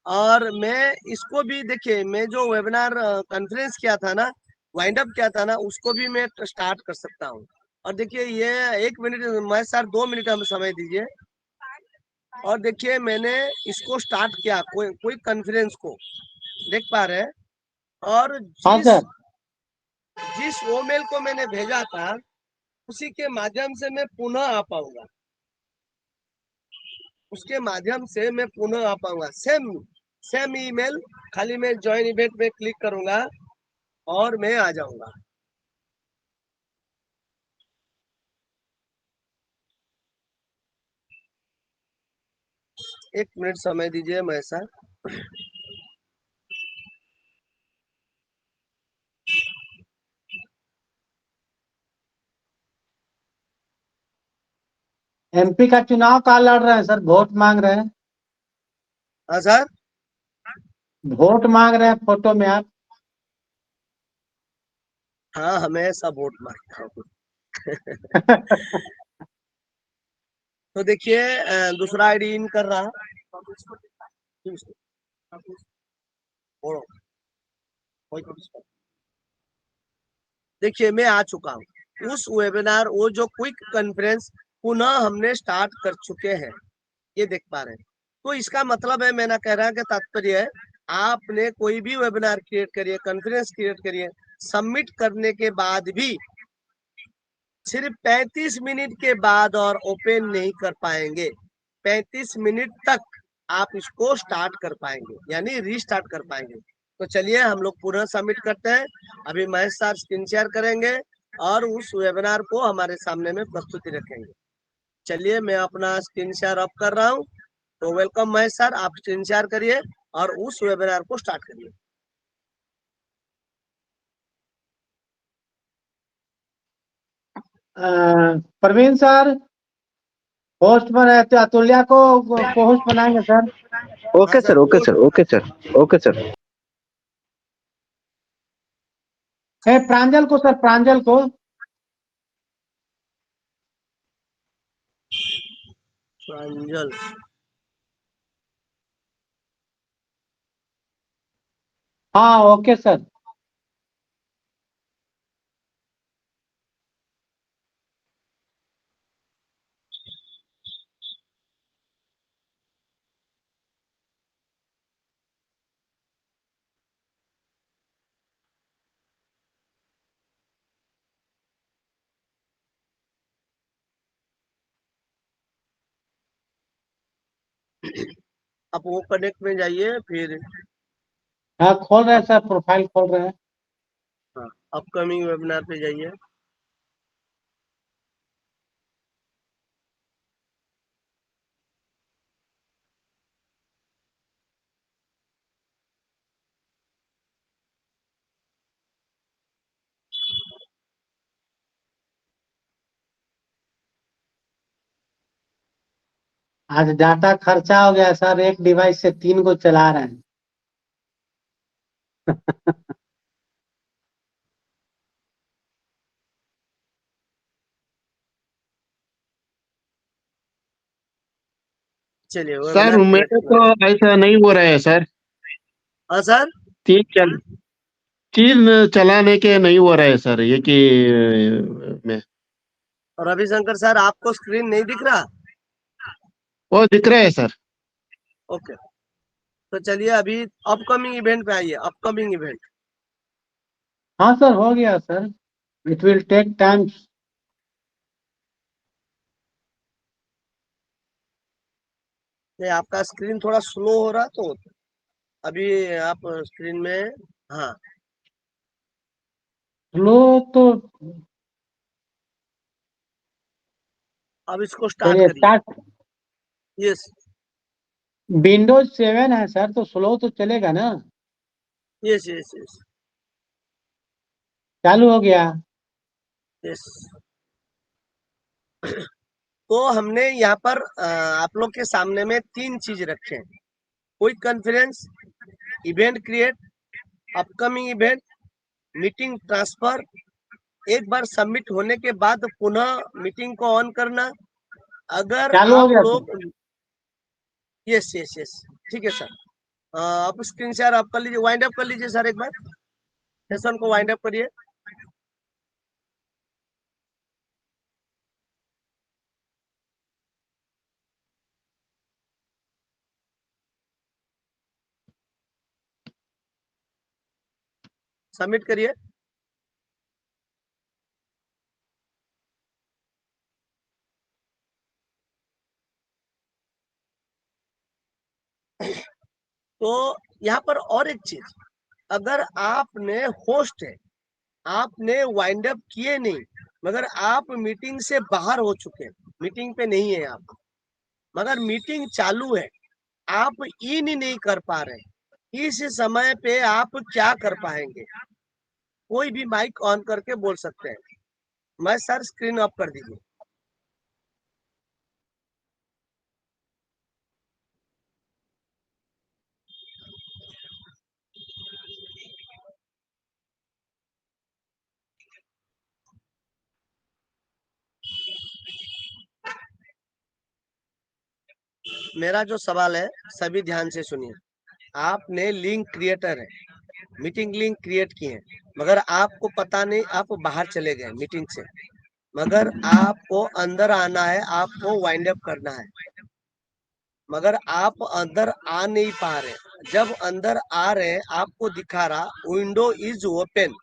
और मैं इसको भी देखिए, मैं जो वेबिनार कॉन्फ्रेंस किया था ना, वाइंड अप किया था ना, उसको भी मैं स्टार्ट कर सकता हूँ। और देखिए ये 1 मिनट, मैं सर 2 मिनट हमें समय दीजिए। और देखिए मैंने इसको स्टार्ट किया, कोई कॉन्फ्रेंस को देख पा रहे हैं। और हाँ जिस सर। जिस ईमेल को मैंने भेजा था उसी के माध्यम से मैं पुनः आ पाऊंगा, उसके माध्यम से मैं पुनः आ पाऊंगा। सेम ईमेल, खाली मैं ज्वाइन इवेंट में क्लिक करूंगा और मैं आ जाऊंगा। 1 मिनट समय दीजिए मैं सर। एमपी का चुनाव कहाँ लड़ रहे हैं सर, वोट मांग रहे हैं। हाँ सर, वोट मांग रहे हैं फोटो में आप। हाँ हमेशा वोट मांगता हूँ। तो देखिए दूसरा आईडी इन कर रहा। देखिए मैं आ चुका हूँ उस वेबिनार, वो जो क्विक कॉन्फ्रेंस पुनः हमने स्टार्ट कर चुके हैं, ये देख पा रहे हैं। तो इसका मतलब है, मैंने कह रहा है कि तात्पर्य है, आपने कोई भी वेबिनार क्रिएट करिए, कॉन्फ्रेंस क्रिएट करिए, सबमिट करने के बाद भी सिर्फ 35 मिनट के बाद और ओपन नहीं कर पाएंगे। 35 मिनट तक आप इसको स्टार्ट कर पाएंगे, यानी रीस्टार्ट कर पाएंगे। तो चलिए हम लोग पुनः सबमिट करते हैं। अभी महेश सर स्क्रीन शेयर करेंगे और उस वेबिनार को हमारे सामने में प्रस्तुति रखेंगे। चलिए मैं अपना स्क्रीन शेयर अप कर रहा हूँ। तो वेलकम महेश सर, आप स्क्रीन शेयर करिए और उस वेबिनार को स्टार्ट करिए। प्रवीण सर होस्ट बने तो अतुल्या को होस्ट बनाएंगे sir. Okay sir, okay sir, okay sir, okay sir. Pranjal को सर, प्रांजल को। प्रांजल, हाँ ओके सर। आप वो कनेक्ट में जाइए, फिर हाँ खोल रहे हैं सर, प्रोफाइल खोल रहे हैं। हाँ, अपकमिंग वेबिनार पे जाइए। आज डाटा खर्चा हो गया सर, एक डिवाइस से 3 को चला रहे हैं। चलिए सर वेबिनार मेरे क्रिएट। तो ऐसा नहीं हो रहा है सर। हाँ सर, तीन चल तीन चलाने के नहीं हो रहा है सर, ये कि में और रविशंकर सर आपको स्क्रीन नहीं दिख रहा? वो दिख रहा है सर। ओके, तो चलिए अभी अपकमिंग इवेंट पे आइए। अपकमिंग इवेंट, हाँ सर हो गया sir, it will take time. नहीं आपका स्क्रीन थोड़ा स्लो हो रहा, तो अभी आप स्क्रीन में, हाँ स्लो तो अब इसको स्टार्ट चलिए करिए। स्टार्ट। यस विंडोज 7 है सर, तो स्लो तो चलेगा ना। यस यस यस चालू हो गया। यस। तो हमने यहाँ पर आप लोग के सामने में 3 चीज रखे हैं: quick conference, event create, upcoming event, meeting transfer. एक बार सबमिट होने के बाद पुनः मीटिंग को ऑन करना। अगर चालू हो आप गया सर। लोग, यस यस यस, ठीक है सर। आप स्क्रीन शेयर आप कर लीजिए, वाइंड अप कर लीजिए सर, एक बार सेशन को वाइंड अप करिए। सबमिट करिए। तो यहाँ पर और एक चीज, अगर आपने होस्ट है, आपने वाइंड अप किए नहीं, मगर आप मीटिंग से बाहर हो चुके हैं, मीटिंग पे नहीं है आप, मगर मीटिंग चालू है, आप इन ही नहीं कर पा रहे, इस समय पे आप क्या कर पाएंगे? कोई भी माइक ऑन करके बोल सकते हैं। मैं सर स्क्रीन ऑफ कर दीजिए। मेरा जो सवाल है सभी ध्यान से सुनिए। आपने लिंक क्रिएटर है, मीटिंग लिंक क्रिएट किए हैं, मगर आपको पता नहीं, आप बाहर चले गए मीटिंग से, मगर आपको अंदर आना है, आपको वाइंड अप करना है, मगर आप अंदर आ नहीं पा रहे। जब अंदर आ रहे हैं आपको दिखा रहा विंडो इज ओपन,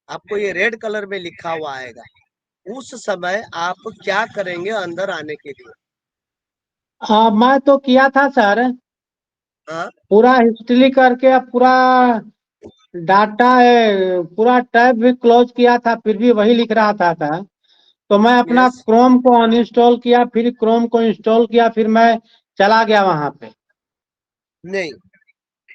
आपको ये रेड कलर में लिखा हुआ आएगा, उस समय आप क्या करेंगे अंदर आने के लिए? मैं तो किया था सर, हाँ पूरा हिस्ट्री करके अब पूरा डाटा है, पूरा टैब भी क्लोज किया था, फिर भी वही लिख रहा था। तो मैं अपना यस क्रोम को अनइंस्टॉल किया, फिर क्रोम को इंस्टॉल किया, फिर मैं चला गया वहां पे। नहीं,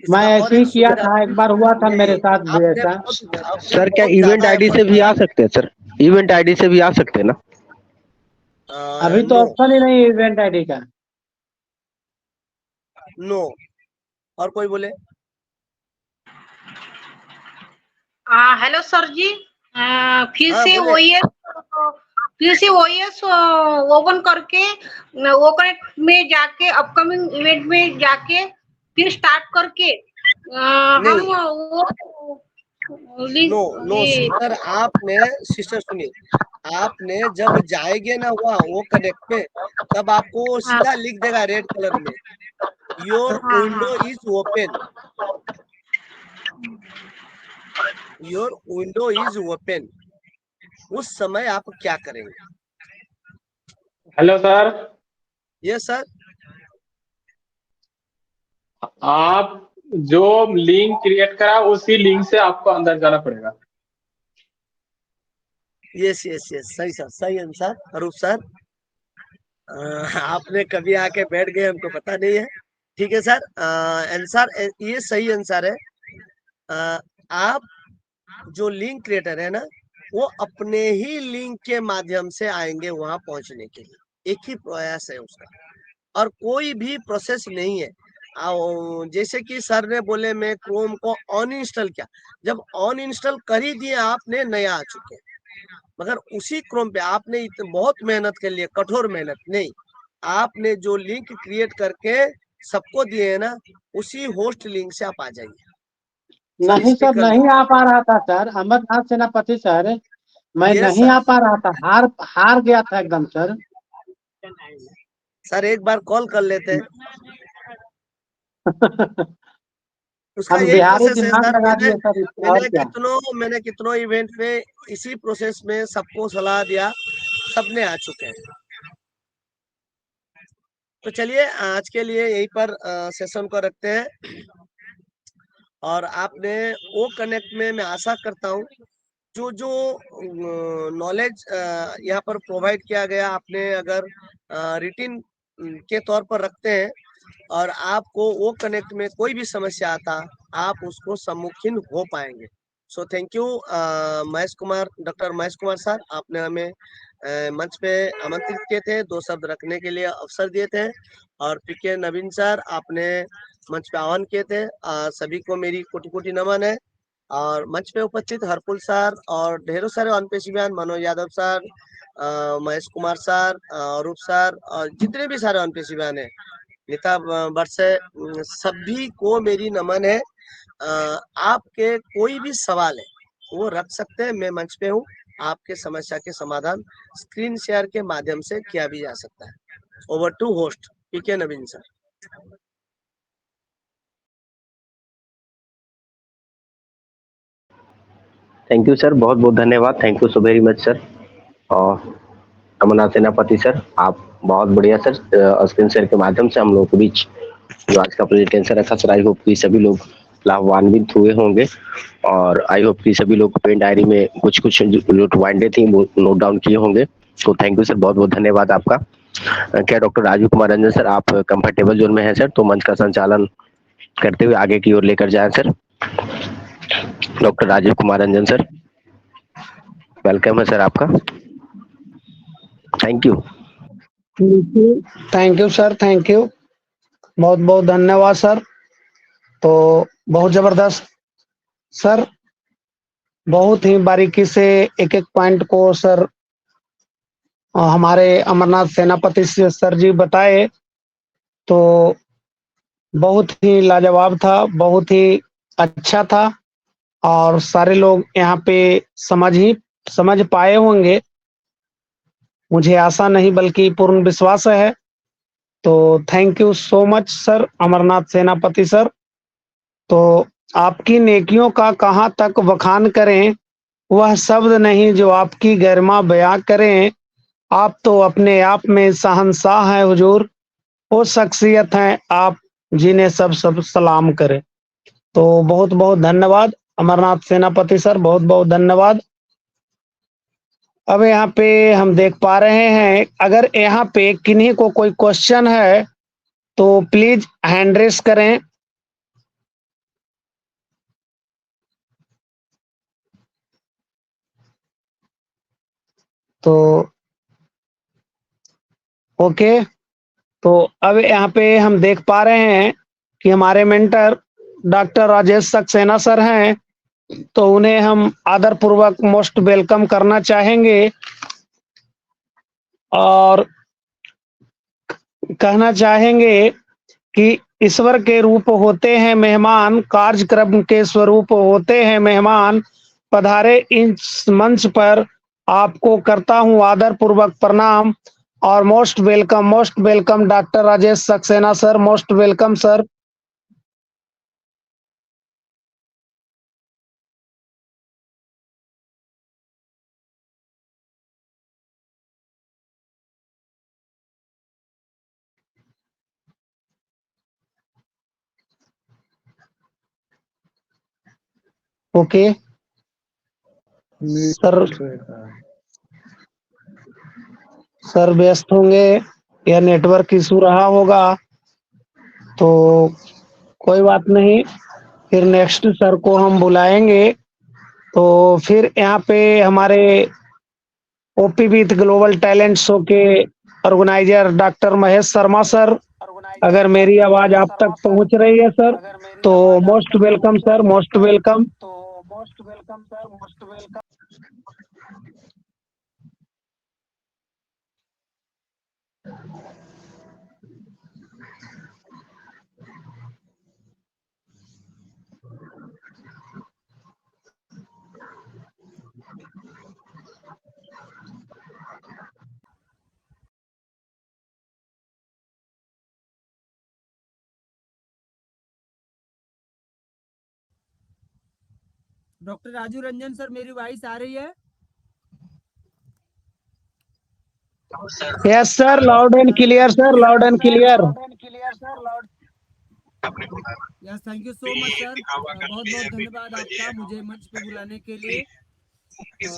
मैं इसका और ऐसे ही एक किया सुविधा था, एक बार हुआ था मेरे नहीं, साथ भी आपने ऐसा। आपने सर क्या बहुत इवेंट ज्यादा आईडी से एफर्ट भी आ डाला। सकते हैं सर? इवेंट आईडी से भी आ सकते हैं ना? अभी तो नो ऑप्शन ही नहीं है इवेंट आईडी का। नो, और कोई बोले? हेलो सर जी। फिर हाँ से बोले। ओएस ओपन करके वो कनेक्ट में जाके अपकमिंग इवेंट में जाके फिर स्टार्ट करके हम नहीं, वो नो नो ये सिस्टर, आपने सिस्टर सुनिए, आपने जब जाएंगे ना वहाँ वो कनेक्ट में, तब आपको वो हाँ सीधा लिख देगा रेड कलर में, योर हाँ विंडो हाँ is open, your window is open. उस समय आप क्या करेंगे? हेलो सर, ये सर, आप जो लिंक क्रिएट करा उसी लिंक से आपको अंदर जाना पड़ेगा। यस यस यस, सही सर, सही आंसर अरूप सर। आपने कभी आके बैठ गए हमको पता नहीं है। ठीक है सर, आंसर ये सही आंसर है। अ, आप जो लिंक क्रिएटर है ना, वो अपने ही लिंक के माध्यम से आएंगे वहां पहुंचने के लिए। एक ही प्रयास है उसका, और कोई भी प्रोसेस नहीं है। जैसे कि सर ने बोले मैं क्रोम को ऑन इंस्टॉल किया, जब ऑन इंस्टॉल कर ही दिए आपने, नया आ चुके हैं। मगर उसी क्रोम पे आपने बहुत मेहनत कर लिया, कठोर मेहनत नहीं, आपने जो लिंक क्रिएट करके सबको दिए है ना, उसी होस्ट लिंक से आप आ जाइए। सब नहीं सर, स्पीकर नहीं लिंक। आ पा रहा था सर, अमरनाथ सेनापति सर। मैं यस नहीं सर। आ पा रहा था, हार हार गया था एकदम सर। सर एक बार कॉल कर लेते हैं, उसका हम यही बिहारी प्रोसेस है दिमाग सर। लगा मैंने दिए सर इसमें, और क्या। मैंने कितनों इवेंट पे इसी प्रोसेस में सबको सलाह दिया, सबने आ चुके हैं। तो चलिए आज के लिए यहीं पर सेशन को रखते हैं। और आपने वो कनेक्ट में मैं आशा करता हूँ जो जो नॉलेज यहाँ पर प्रोवाइड किया गया, आपने अगर रिटिन के तौर पर रखते हैं, और आपको वो कनेक्ट में कोई भी समस्या आता, आप उसको सम्मुखीन हो पाएंगे। सो thank you Mahesh Kumar, doctor Mahesh Kumar sir, आपने हमें मंच पे आमंत्रित किए थे, 2 शब्द रखने के लिए अवसर दिए थे। और पीके नवीन सर, आपने मंच पे आह्वान किए थे। सभी को मेरी कोटि कोटि नमन है। और मंच पे उपस्थित हरपुल सर और ढेरों सारे अनपेशीबान, मनोज यादव सर, महेश कुमार सर, रूप सर, और जितने भी सारे अनपेशीबान है, नीता बरसे, सभी को मेरी नमन है। आपके कोई भी सवाल है वो रख सकते हैं, मैं मंच पे हूँ। आपके समस्या के समाधान स्क्रीन शेयर के माध्यम से किया भी जा सकता है। Over to host PK Naveen sir. Thank you sir, बहुत बहुत धन्यवाद। Thank you so very much sir. और अमरनाथ सेनापति सर, आप बहुत बढ़िया सर, स्क्रीन शेयर के माध्यम से हम लोगों के बीच जो आज का प्रेजेंटेशन रखा सर, आई होप कि सभी लोग लाभान्वित हुए होंगे। और आई होप कि सभी लोग पेन डायरी में कुछ कुछ जो पॉइंटें थी वो नोट डाउन किए होंगे। तो थैंक यू सर, बहुत बहुत धन्यवाद आपका। क्या डॉक्टर राजीव कुमार रंजन सर आप कंफर्टेबल जोन में हैं सर, तो मंच का संचालन करते हुए आगे की ओर लेकर जाएं sir. Doctor Rajiv Kumar Ranjan sir, welcome है सर आपका। Thank you. Thank you sir, thank you, बहुत बहुत धन्यवाद सर। तो बहुत जबरदस्त सर, बहुत ही बारीकी से एक एक पॉइंट को सर हमारे अमरनाथ सेनापति सर जी बताए। तो बहुत ही लाजवाब था, बहुत ही अच्छा था, और सारे लोग यहाँ पे समझ पाए होंगे, मुझे आशा नहीं बल्कि पूर्ण विश्वास है। तो thank you so much sir, Amarnath Senapati sir. तो आपकी नेकियों का कहाँ तक बखान करें, वह शब्द नहीं जो आपकी गरिमा बयां करें। आप तो अपने आप में शहंशाह हैं हुजूर, वो शख्सियत हैं आप जिन्हें सब सब सलाम करे। तो बहुत बहुत धन्यवाद अमरनाथ सेनापति सर, बहुत बहुत धन्यवाद। अब यहाँ पे हम देख पा रहे हैं, अगर यहाँ पे किन्हीं को कोई क्वेश्चन है तो प्लीज हैंड रेस करें। तो ओके, तो अब यहाँ पे हम देख पा रहे हैं कि हमारे mentor doctor Rajesh Saxena sir हैं, तो उन्हें हम आदरपूर्वक मोस्ट वेलकम करना चाहेंगे और कहना चाहेंगे कि ईश्वर के रूप होते हैं मेहमान, कार्यक्रम के स्वरूप होते हैं मेहमान, पधारे इस मंच पर आपको करता हूं आदरपूर्वक प्रणाम और most welcome doctor Rajesh Saxena sir, most welcome sir. Okay sir, sir व्यस्त होंगे या नेटवर्क इशू रहा होगा, तो कोई बात नहीं, फिर नेक्स्ट सर को हम बुलाएंगे। तो फिर यहाँ पे हमारे OP with global talent show के organiser doctor Mahesh Sharma sir, अगर मेरी आवाज आप तक पहुंच रही है सर, तो most welcome sir, most welcome. Doctor Raju Ranjan sir, मेरी वॉइस आ रही है? Yes sir, loud and clear sir, loud and clear. Yes, thank you so much sir, बहुत बहुत धन्यवाद आपका मुझे मंच पे बुलाने के लिए। सर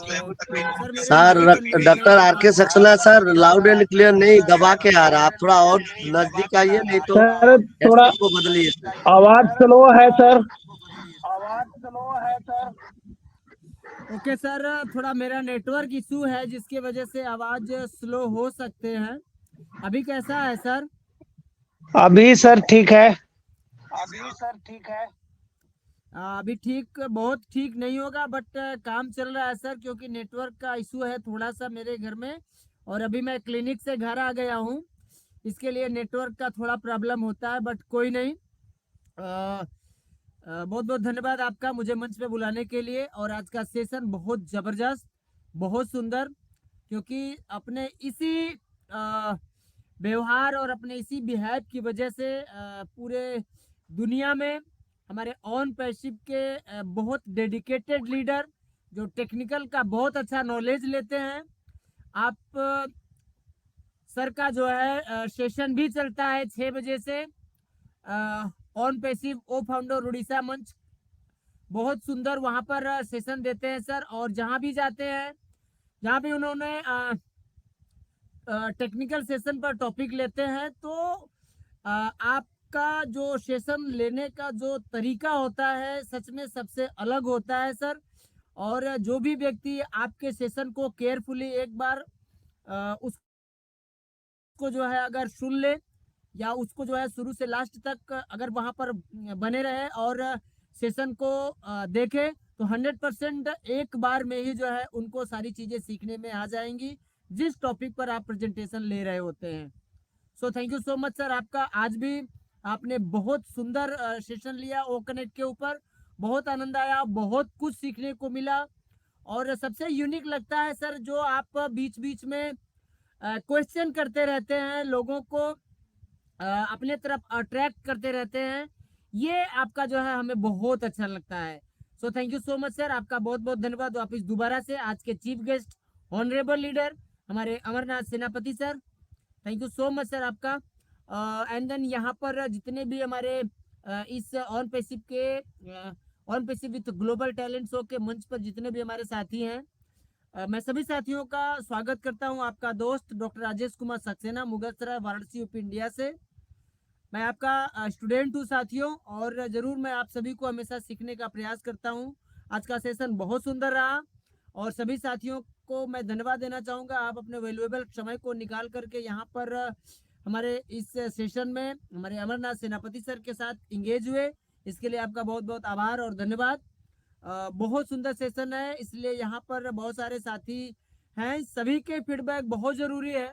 मेरे सर माइक अनम्यूट नहीं डॉक्टर हो आर पा के रहा है। Saxena sir, loud and clear नहीं, दबा के आ रहा है। आप थोड़ा और नजदीक आइए, नहीं तो सर थोड़ा हेडसेट को बदलिए सर। आवाज स्लो है सर। ओके सर, थोड़ा मेरा नेटवर्क इशू है जिसकी वजह से आवाज स्लो हो सकते हैं। अभी कैसा है सर? अभी सर ठीक है। अभी ठीक, बहुत ठीक नहीं होगा, बट काम चल रहा है सर, क्योंकि नेटवर्क का इशू है थोड़ा सा मेरे घर में, और अभी मैं क्लिनिक से घर आ गया हूँ, इसके लिए नेटवर्क का थोड़ा प्रॉब्लम होता है, बट कोई नहीं। बहुत बहुत धन्यवाद आपका मुझे मंच पे बुलाने के लिए। और आज का सेशन बहुत ज़बरदस्त, बहुत सुंदर, क्योंकि अपने इसी व्यवहार और अपने इसी बिहेव की वजह से पूरे दुनिया में हमारे ऑन पैसिव के बहुत डेडिकेटेड लीडर जो टेक्निकल का बहुत अच्छा नॉलेज लेते हैं। आप सर का जो है सेशन भी चलता है 6 बजे से ऑन पैसिव ओ फाउंडर उड़ीसा मंच, बहुत सुंदर वहां पर सेशन देते हैं सर। और जहां भी जाते हैं, जहां भी उन्होंने टेक्निकल सेशन पर टॉपिक लेते हैं, तो आपका जो सेशन लेने का जो तरीका होता है सच में सबसे अलग होता है सर। और जो भी व्यक्ति आपके सेशन को केयरफुली एक बार उसको जो है अगर सुन ले, या उसको जो है शुरू से लास्ट तक अगर वहां पर बने रहे और सेशन को देखे, तो 100% एक बार में ही जो है उनको सारी चीजें सीखने में आ जाएंगी जिस टॉपिक पर आप प्रेजेंटेशन ले रहे होते हैं। सो thank you so much sir आपका। आज भी आपने बहुत सुंदर सेशन लिया ओ कनेक्ट के ऊपर, बहुत आनंद आया, बहुत कुछ सीखने को मिला। और सबसे यूनिक लगता है सर जो आप बीच बीच में क्वेश्चन करते रहते हैं, लोगों को अपने तरफ अट्रैक्ट करते रहते हैं, ये आपका जो है हमें बहुत अच्छा लगता है। So thank you so much sir, आपका बहुत बहुत धन्यवाद वापिस दोबारा से आज के चीफ गेस्ट ऑनरेबल लीडर हमारे Amarnath Senapati sir, thank you so much sir आपका। एंड देन यहाँ पर जितने भी हमारे इस on passive with global talent show के मंच पर जितने भी हमारे साथी हैं, मैं सभी साथियों का स्वागत करता हूं। आपका दोस्त doctor Rajesh Kumar Saxena, Mughalsarai, Varanasi, UP, India से। मैं आपका स्टूडेंट हूं साथियों, और जरूर मैं आप सभी को हमेशा सीखने का प्रयास करता हूं। आज का सेशन बहुत सुंदर रहा और सभी साथियों को मैं धन्यवाद देना चाहूँगा। आप अपने वैल्यूएबल समय को निकाल करके यहाँ पर हमारे इस सेशन में हमारे अमरनाथ सेनापति सर के साथ इंगेज हुए, इसके लिए आपका बहुत बहुत आभार और धन्यवाद। बहुत सुंदर सेशन है, इसलिए यहाँ पर बहुत सारे साथी हैं, सभी के फीडबैक बहुत ज़रूरी है।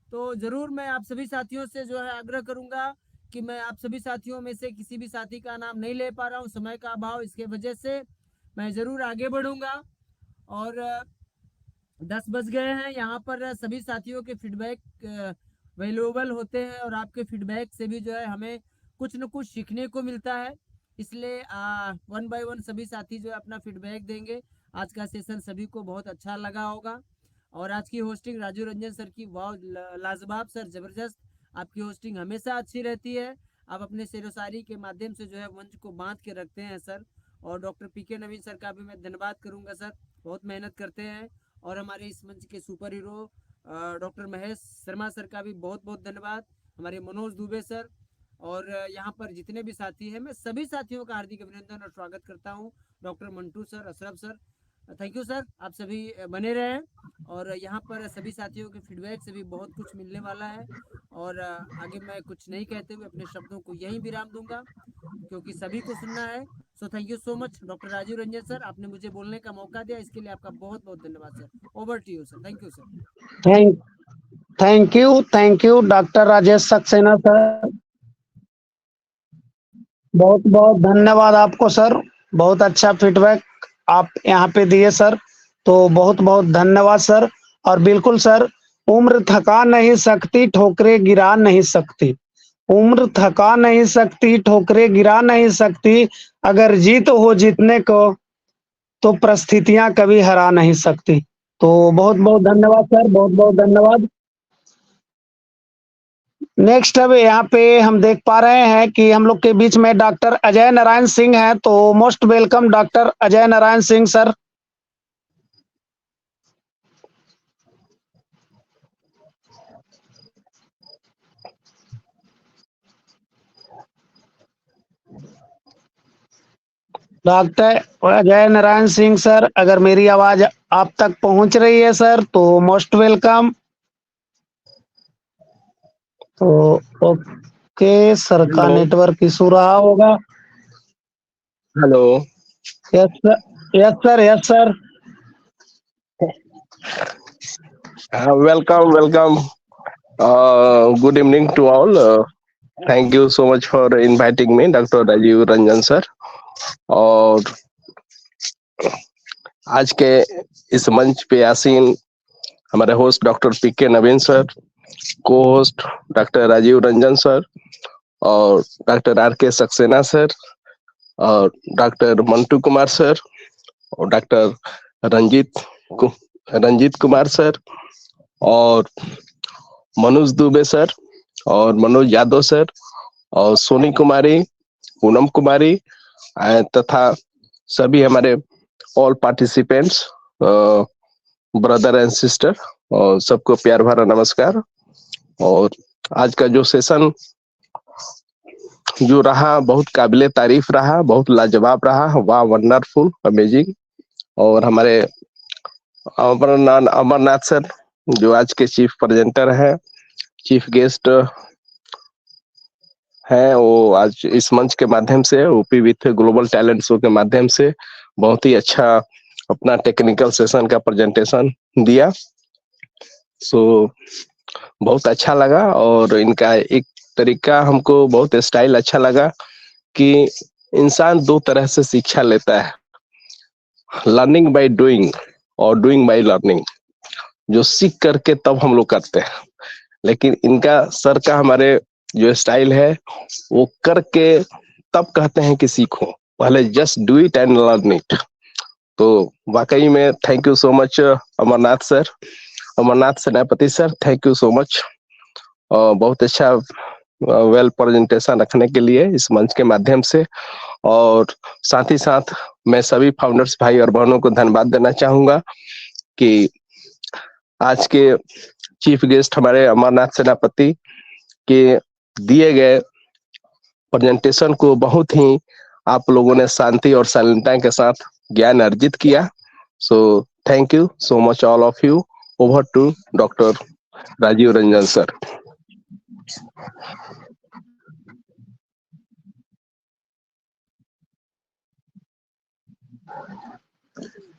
तो ज़रूर मैं आप सभी साथियों से जो है आग्रह करूँगा कि मैं आप सभी साथियों में से किसी भी साथी का नाम नहीं ले पा रहा हूँ, समय का अभाव, इसके वजह से मैं ज़रूर आगे बढ़ूँगा। और 10 बज गए हैं, यहाँ पर सभी साथियों के फीडबैक वैल्यूएबल होते हैं और आपके फीडबैक से भी जो है हमें कुछ न कुछ सीखने को मिलता है। इसलिए 1 बाय 1 सभी साथी जो है अपना फीडबैक देंगे। आज का सेशन सभी को बहुत अच्छा लगा होगा और आज की होस्टिंग राजीव रंजन सर की वाह लाजवाब सर, ज़बरदस्त। आपकी होस्टिंग हमेशा अच्छी रहती है, आप अपने शेरोशायरी के माध्यम से जो है मंच को बांध के रखते हैं सर। और डॉक्टर पीके नवीन सर का भी मैं धन्यवाद करूंगा सर, बहुत मेहनत करते हैं। और हमारे इस मंच के super hero doctor Mahesh Sharma sir का भी बहुत बहुत धन्यवाद, हमारे मनोज दुबे सर। और यहाँ पर जितने भी साथी हैं, मैं सभी साथियों का हार्दिक अभिनंदन और स्वागत करता हूँ। Doctor Mantu sir, Ashraf sir, thank you sir, आप सभी बने रहें। और यहाँ पर सभी साथियों के फीडबैक से भी बहुत कुछ मिलने वाला है। और आगे मैं कुछ नहीं कहते हुए अपने शब्दों को यहीं विराम दूंगा, क्योंकि सभी को सुनना है। So thank you so much doctor Rajiv Ranjan sir, आपने मुझे बोलने का मौका दिया, इसके लिए आपका बहुत बहुत धन्यवाद sir. Over to you sir. Thank you sir. Thank you doctor Rajesh Saxena sir, बहुत बहुत धन्यवाद आपको सर, बहुत अच्छा फीडबैक आप यहाँ पे दिए सर, तो बहुत बहुत धन्यवाद सर। और बिल्कुल सर, उम्र थका नहीं सकती, ठोकरें गिरा नहीं सकती। उम्र थका नहीं सकती, ठोकरें गिरा नहीं सकती। अगर जीत हो जीतने को तो परिस्थितियां कभी हरा नहीं सकती। तो बहुत बहुत धन्यवाद सर, बहुत बहुत धन्यवाद। नेक्स्ट अब यहाँ पे हम देख पा रहे हैं कि हम लोग के बीच में डॉक्टर अजय नारायण सिंह हैं, तो most welcome doctor Ajay Narayan Singh sir. Doctor Ajay Narayan Singh sir, अगर मेरी आवाज आप तक पहुंच रही है सर तो मोस्ट वेलकम। तो ओके, सर का नेटवर्क इशू रहा होगा। Hello. Yes sir, yes sir, yes sir. Welcome. Good evening to all. Thank you so much for inviting me, Dr. Rajiv Ranjan sir. और आज के इस मंच पे आसीन हमारे host doctor PK Naveen sir, cohost doctor Rajiv Ranjan sir, और डॉक्टर आर.के. सक्सेना सर, और डॉक्टर मंटू कुमार सर, और डॉक्टर रंजीत कुमार सर, और मनोज दुबे सर, और मनोज यादव सर, और सोनी कुमारी, पूनम कुमारी, तथा सभी हमारे all participants, brother and sister, और सबको प्यार भरा नमस्कार। और आज का जो सेशन जो रहा बहुत काबिले तारीफ रहा, बहुत लाजवाब रहा, वाह, वंडरफुल, अमेजिंग। और हमारे अमरनाथ सर जो आज के चीफ प्रेजेंटर हैं, चीफ गेस्ट हैं, वो आज इस मंच के माध्यम से OP with global talent show के माध्यम से बहुत ही अच्छा अपना टेक्निकल सेशन का प्रेजेंटेशन दिया। सो बहुत अच्छा लगा, और इनका एक तरीका हमको बहुत स्टाइल अच्छा लगा कि इंसान दो तरह से शिक्षा लेता है, लर्निंग बाय डूइंग और डूइंग बाय लर्निंग। जो सीख करके तब हम लोग करते हैं, लेकिन इनका सर का हमारे जो स्टाइल है वो करके तब कहते हैं कि सीखो, पहले just do it and learn it. तो वाकई में thank you so much Amarnath sir, Amarnath Senapati sir, thank you so much. बहुत अच्छा वेल प्रेजेंटेशन रखने के लिए इस मंच के माध्यम से। और साथ ही साथ मैं सभी फाउंडर्स भाई और बहनों को धन्यवाद देना चाहूंगा कि आज के चीफ गेस्ट हमारे अमरनाथ सेनापति के दिए गए प्रेजेंटेशन को बहुत ही आप लोगों ने शांति और शालीनता के साथ ज्ञान अर्जित किया। So thank you so much all of you. Over to doctor Rajiv Ranjan sir.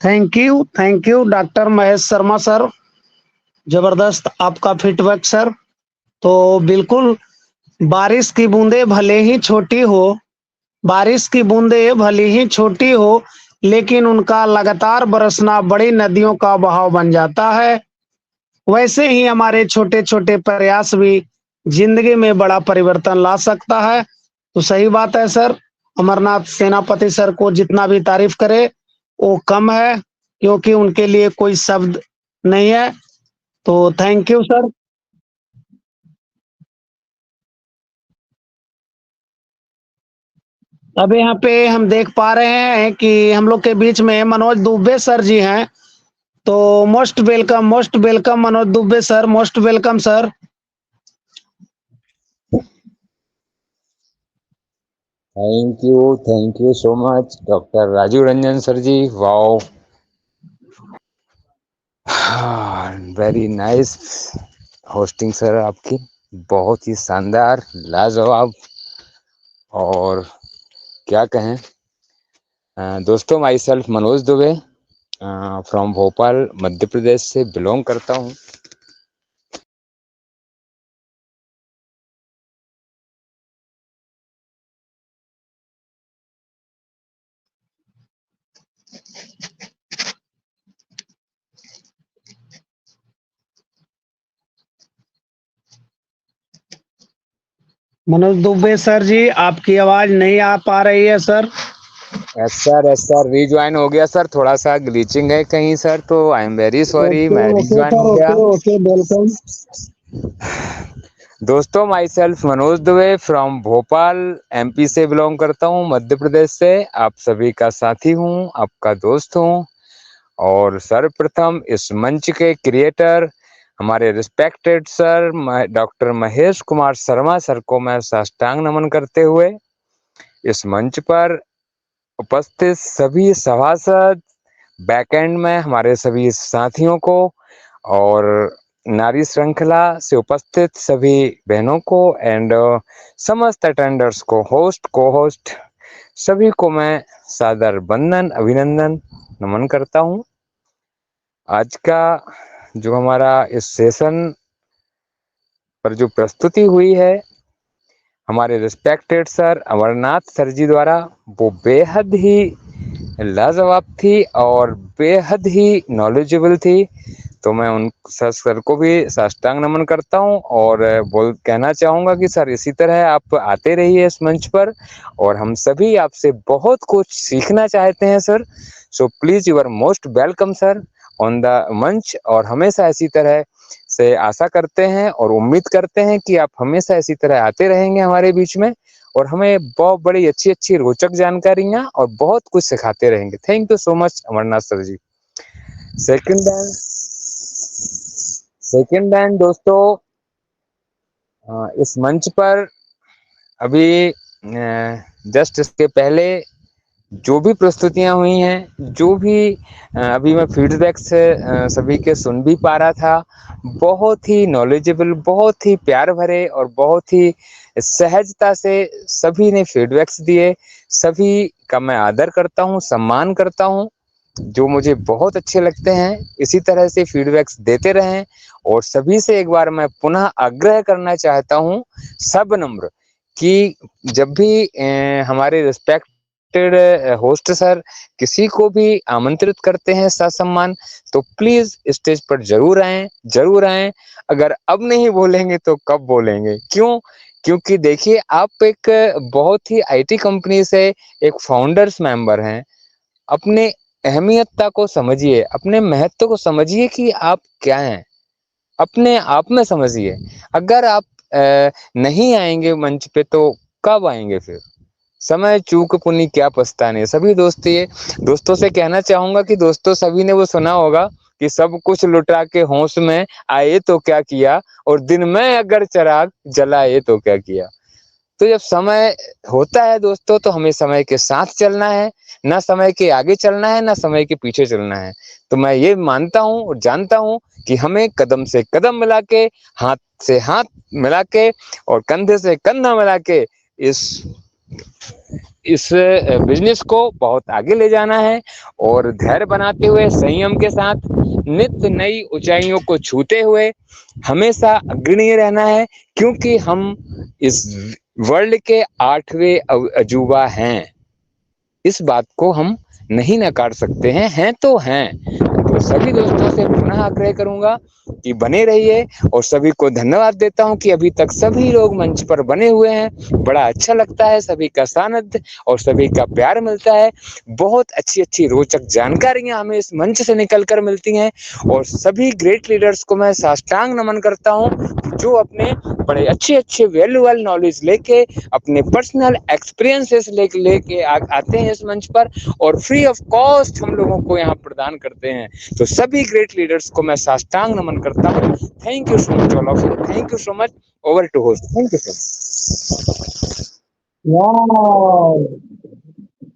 Thank you doctor Mahesh Sharma sir, जबरदस्त आपका फीडबैक सर। तो बिल्कुल, बारिश की बूंदे भले ही छोटी हो, बारिश की बूंदे भले ही छोटी हो, लेकिन उनका लगातार बरसना बड़ी नदियों का बहाव बन जाता है। वैसे ही हमारे छोटे छोटे प्रयास भी जिंदगी में बड़ा परिवर्तन ला सकता है। तो सही बात है सर, अमरनाथ सेनापति सर को जितना भी तारीफ करे वो कम है, क्योंकि उनके लिए कोई शब्द नहीं है। तो थैंक यू सर। अब यहाँ पे हम देख पा रहे हैं कि हम लोग के बीच में मनोज दुबे सर जी हैं। तो most welcome Manoj Dubey sir, most welcome sir. Thank you so much doctor Rajiv Ranjan sir ji. Wow, very nice hosting sir आपकी, बहुत ही शानदार, लाजवाब। और क्या कहें दोस्तों, myself Manoj Dubey from Bhopal Madhya Pradesh से बिलोंग करता हूँ। मनोज दुबे सर जी, आपकी आवाज नहीं आ पा रही है सर। यस सर रीज्वाइन हो गया सर, थोड़ा सा ग्लिचिंग है कहीं सर, तो आई एम वेरी सॉरी, मैं रीज्वाइन हो गया। Okay, welcome. दोस्तों, myself Manoj Dubey from Bhopal MP से बिलोंग करता हूँ, मध्य प्रदेश से। आप सभी का साथी हूँ, आपका दोस्त हूँ। और सर्वप्रथम इस मंच के क्रिएटर हमारे respected sir doctor Mahesh Kumar Sharma sir को मैं साष्टांग नमन करते हुए इस मंच पर उपस्थित सभी सभासद, बैकएंड में हमारे सभी साथियों को और नारी श्रृंखला से उपस्थित सभी बहनों को एंड समस्त अटेंडर्स को, होस्ट को होस्ट सभी को मैं सादर वंदन, अभिनंदन, नमन करता हूँ। आज का जो हमारा इस सेशन पर जो प्रस्तुति हुई है हमारे रिस्पेक्टेड सर अमरनाथ सर जी द्वारा, वो बेहद ही लाजवाब थी और बेहद ही नॉलेजेबल थी। तो मैं उन सर को भी साष्टांग नमन करता हूं और कहना चाहूँगा कि सर इसी तरह आप आते रहिए इस मंच पर, और हम सभी आपसे बहुत कुछ सीखना चाहते हैं sir. So please you are most welcome sir on the मंच, और हमेशा इसी तरह से आशा करते हैं और उम्मीद करते हैं कि आप हमेशा इसी तरह आते रहेंगे हमारे बीच में और हमें बहुत बड़ी अच्छी अच्छी रोचक जानकारियां और बहुत कुछ सिखाते रहेंगे। Thank you so much Amarnath sir ji. Second band दोस्तों, इस मंच पर अभी जस्ट इसके पहले जो भी प्रस्तुतियां हुई हैं, जो भी अभी मैं फीडबैक से सभी के सुन भी पा रहा था, बहुत ही नॉलेजेबल, बहुत ही प्यार भरे और बहुत ही सहजता से सभी ने फीडबैक्स दिए। सभी का मैं आदर करता हूं, सम्मान करता हूं, जो मुझे बहुत अच्छे लगते हैं। इसी तरह से फीडबैक्स देते रहें। और सभी से एक बार मैं पुनः आग्रह करना चाहता हूं, सब नम्र, कि जब भी हमारे रिस्पेक्टेड होस्ट सर किसी को भी आमंत्रित करते हैं ससम्मान, तो प्लीज स्टेज पर जरूर आएं। अगर अब नहीं बोलेंगे तो कब बोलेंगे? क्योंकि देखिए, आप एक बहुत ही आईटी कंपनी से एक फाउंडर्स मेंबर हैं। अपने अहमियतता को समझिए, अपने महत्व को समझिए कि आप क्या हैं, अपने आप में समझिए। अगर आप नहीं आएंगे मंच पे तो कब आएंगे फिर? समय चूक पुनी क्या पछताने। सभी दोस्तों से कहना चाहूंगा कि दोस्तों सभी ने वो सुना होगा कि सब कुछ लुटा के होश में आए तो क्या किया, और दिन में अगर चिराग जलाए तो क्या किया। तो जब समय होता है दोस्तों तो हमें समय के साथ चलना है, ना समय के आगे चलना है, ना समय के पीछे चलना है। तो मैं ये मानता हूँ और जानता हूँ कि हमें कदम से कदम मिला के, हाथ से हाथ मिला के और कंधे से कंधा मिला के इस बिजनेस को बहुत आगे ले जाना है, और धैर्य बनाते हुए संयम के साथ नित्य नई ऊंचाइयों को छूते हुए हमेशा अग्रणीय रहना है, क्योंकि हम इस वर्ल्ड के 8वें अजूबा हैं। इस बात को हम नहीं नकार सकते हैं तो हैं। तो सभी दोस्तों से पुनः आग्रह करूंगा कि बने रहिए, और सभी को धन्यवाद देता हूं कि अभी तक सभी लोग मंच पर बने हुए हैं। बड़ा अच्छा लगता है, सभी का सानिध्य और सभी का प्यार मिलता है। बहुत अच्छी अच्छी रोचक जानकारियां हमें इस मंच से निकलकर मिलती हैं, और सभी ग्रेट लीडर्स को मैं साष्टांग नमन करता हूं जो अपने बड़े अच्छे अच्छे वैल्यूएबल नॉलेज लेके, अपने पर्सनल एक्सपीरियंसेस लेके आते हैं इस मंच पर, और फ्री ऑफ कॉस्ट हम लोगों को यहाँ प्रदान करते हैं। तो सभी ग्रेट लीडर्स को मैं साष्टांग नमन करता हूँ। Thank you so much all of you, thank you so much. Over to host. Thank you sir. वाह,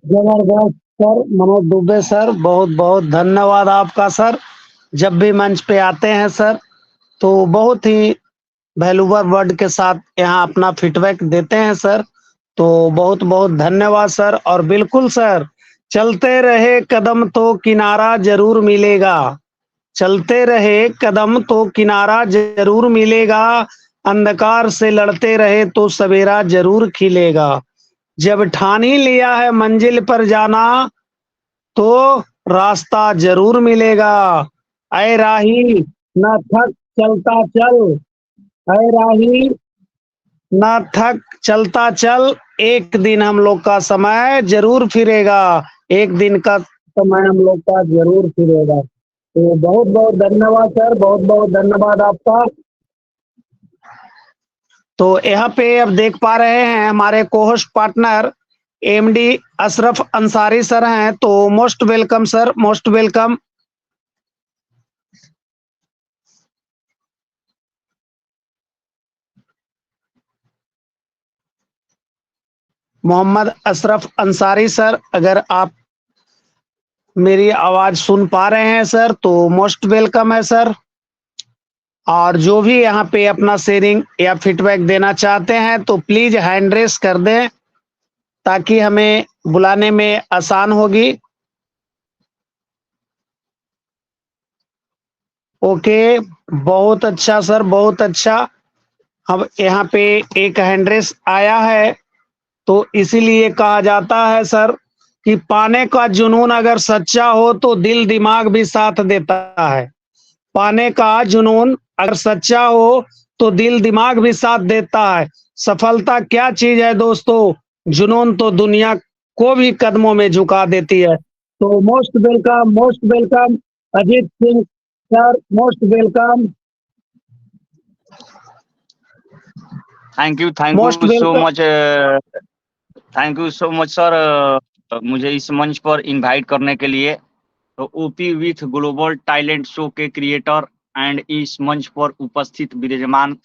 जबरदस्त सर। मनोज दुबे सर, बहुत बहुत धन्यवाद आपका सर। जब भी मंच पे आते हैं सर तो बहुत ही वैल्यूएबल वर्ड के साथ यहाँ अपना फीडबैक देते हैं सर। तो बहुत बहुत धन्यवाद सर। और बिल्कुल सर, चलते रहे कदम तो किनारा जरूर मिलेगा। चलते रहे कदम तो किनारा जरूर मिलेगा। अंधकार से लड़ते रहे तो सवेरा जरूर खिलेगा। जब ठान ही लिया है मंजिल पर जाना तो रास्ता जरूर मिलेगा। ऐ राही न थक चलता चल, ऐ राही न थक चलता चल, एक दिन हम लोग का समय जरूर फिरेगा। एक दिन का समय हम लोग का जरूर फिरेगा। तो बहुत बहुत धन्यवाद सर, बहुत बहुत धन्यवाद आपका। तो यहाँ पे अब देख पा रहे हैं हमारे cohost partner MD Ashraf Ansari sir हैं। तो most welcome sir, most welcome. Mohammad Ashraf Ansari sir, अगर आप मेरी आवाज सुन पा रहे हैं सर तो मोस्ट वेलकम है सर। और जो भी यहाँ पे अपना शेयरिंग या फीडबैक देना चाहते हैं तो प्लीज हैंड रेस कर दें ताकि हमें बुलाने में आसान होगी। ओके, बहुत अच्छा सर, बहुत अच्छा। अब यहाँ पे एक हैंड रेस आया है तो इसीलिए कहा जाता है सर कि पाने का जुनून अगर सच्चा हो तो दिल दिमाग भी साथ देता है। पाने का जुनून अगर सच्चा हो तो दिल दिमाग भी साथ देता है। सफलता क्या चीज है दोस्तों, जुनून तो दुनिया को भी कदमों में झुका देती है। तो most welcome Ajit Singh sir, most welcome. Thank you Most so welcome. Much, thank you so much sir, मुझे इस मंच पर इनवाइट करने के लिए। तो OP with global talent show के क्रिएटर एंड इस मंच पर उपस्थित विराजमान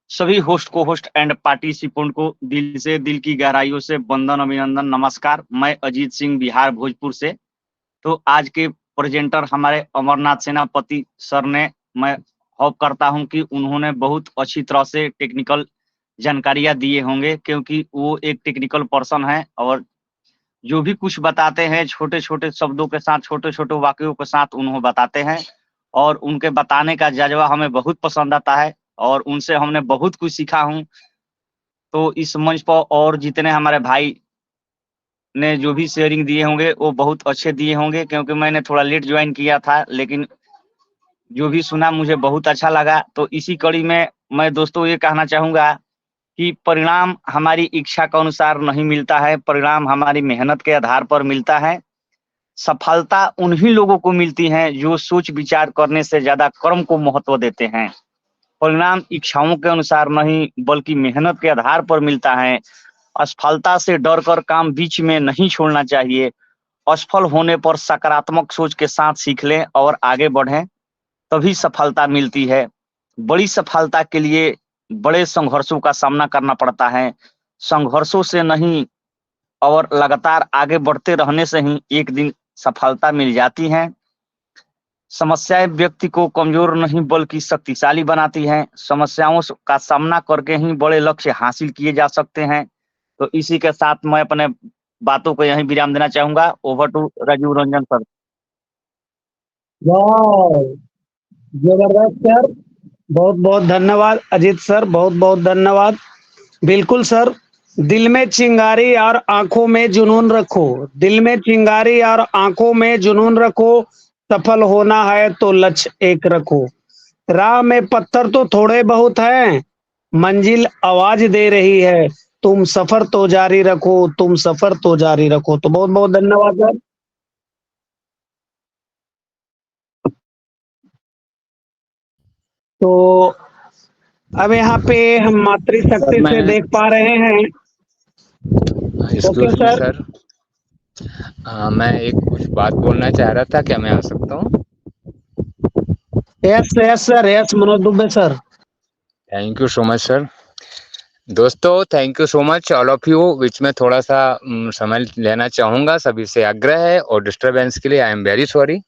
सभी होस्ट को होस्ट एंड पार्टिसिपेंट को दिल की गहराइयों से वंदन, अभिनंदन, नमस्कार। मैं अजीत सिंह, बिहार भोजपुर से। तो आज के प्रेजेंटर हमारे अमरनाथ सेनापति सर ने, मैं होप करता हूं कि उन्होंने बहुत अच्छी तरह से टेक्निकल जानकारियां दिए होंगे, क्योंकि वो एक टेक्निकल पर्सन है और जो भी कुछ बताते हैं छोटे छोटे शब्दों के साथ, छोटे छोटे वाक्यों के साथ उन्होंने बताते हैं, और उनके बताने का जज्बा हमें बहुत पसंद आता है और उनसे हमने बहुत कुछ सीखा हूं। तो इस मंच पर और जितने हमारे भाई ने जो भी शेयरिंग दिए होंगे वो बहुत अच्छे दिए होंगे, क्योंकि मैंने थोड़ा लेट ज्वाइन किया था, लेकिन जो भी सुना मुझे बहुत अच्छा लगा। तो इसी कड़ी में मैं दोस्तों ये कहना चाहूंगा कि परिणाम हमारी इच्छा के अनुसार नहीं मिलता है, परिणाम हमारी मेहनत के आधार पर मिलता है। सफलता उन्हीं लोगों को मिलती है जो सोच विचार करने से ज्यादा कर्म को महत्व देते हैं। परिणाम इच्छाओं के अनुसार नहीं बल्कि मेहनत के आधार पर मिलता है। असफलता से डरकर काम बीच में नहीं छोड़ना चाहिए। असफल होने पर सकारात्मक सोच के साथ सीख लें और आगे बढ़ें, तभी सफलता मिलती है। बड़ी सफलता के लिए बड़े संघर्षों का सामना करना पड़ता है। संघर्षों से नहीं और लगातार आगे बढ़ते रहने से ही एक दिन सफलता मिल जाती है। समस्याएं व्यक्ति को कमजोर नहीं बल्कि शक्तिशाली बनाती हैं। समस्याओं का सामना करके ही बड़े लक्ष्य हासिल किए जा सकते हैं। तो इसी के साथ मैं अपने बातों को यहीं विराम देना चाहूंगा। Over to Rajiv Ranjan sir. वाह, जबरदस्त सर, बहुत बहुत धन्यवाद अजीत सर, बहुत बहुत धन्यवाद। बिल्कुल सर, दिल में चिंगारी और आंखों में जुनून रखो, दिल में चिंगारी और आंखों में जुनून रखो, सफल होना है तो लक्ष्य एक रखो। राह में पत्थर तो थोड़े बहुत हैं, मंजिल आवाज दे रही है, तुम सफर तो जारी रखो, तुम सफर तो जारी रखो। तो बहुत बहुत धन्यवाद सर। तो अब यहाँ पे हम मातृशक्ति से देख पा रहे हैं। एक्सक्यूज मी सर, मैं एक कुछ बात बोलना चाह रहा था, क्या मैं आ सकता हूँ? Yes yes sir, yes Manoj Dubey sir. Thank you so much sir. दोस्तों, thank you so much all of you. बीच में थोड़ा सा समय लेना चाहूँगा, सभी से आग्रह है, और डिस्टरबेंस के लिए आई एम वेरी सॉरी।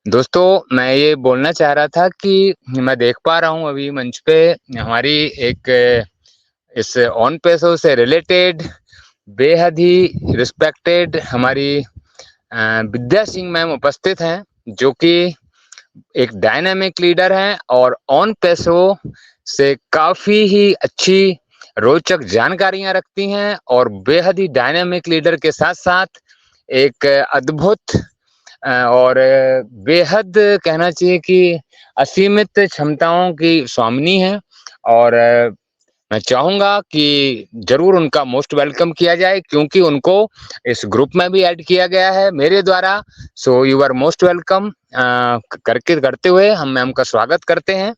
दोस्तों, मैं ये बोलना चाह रहा था कि मैं देख पा रहा हूँ अभी मंच पे हमारी एक इस ऑन पैसों से रिलेटेड बेहद ही रिस्पेक्टेड हमारी विद्या सिंह मैम उपस्थित हैं, जो कि एक डायनामिक लीडर हैं और ऑन पैसों से काफी ही अच्छी रोचक जानकारियां रखती हैं, और बेहद ही डायनामिक लीडर के साथ साथ एक अद्भुत और बेहद कहना चाहिए कि असीमित क्षमताओं की स्वामिनी है। और मैं चाहूंगा कि जरूर उनका मोस्ट वेलकम किया जाए, क्योंकि उनको इस ग्रुप में भी ऐड किया गया है मेरे द्वारा। So you are most welcome करते हुए हम मैम का स्वागत करते हैं।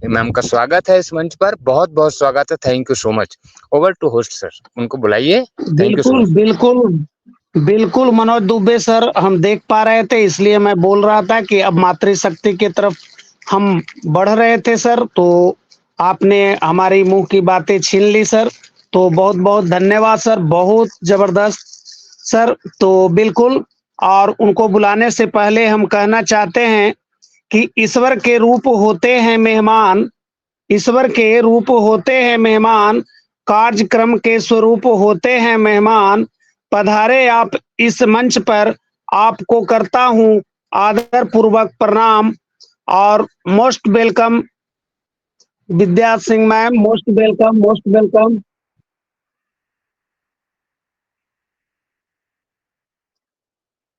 मैम का स्वागत है इस मंच पर, बहुत बहुत स्वागत है। Thank you so much. Over to host sir, उनको बुलाइए। थैंक यू सो बिल्कुल मच। बिल्कुल बिल्कुल मनोज दुबे सर, हम देख पा रहे थे, इसलिए मैं बोल रहा था कि अब मातृशक्ति की तरफ हम बढ़ रहे थे सर, तो आपने हमारी मुंह की बातें छीन ली सर। तो बहुत बहुत धन्यवाद सर, बहुत जबरदस्त सर। तो बिल्कुल, और उनको बुलाने से पहले हम कहना चाहते हैं कि ईश्वर के रूप होते हैं मेहमान, ईश्वर के रूप होते हैं मेहमान, कार्यक्रम के स्वरूप होते हैं मेहमान, पधारे आप इस मंच पर, आपको करता हूँ आदर पूर्वक प्रणाम, और most welcome Vidya Singh ma'am, most welcome, most welcome.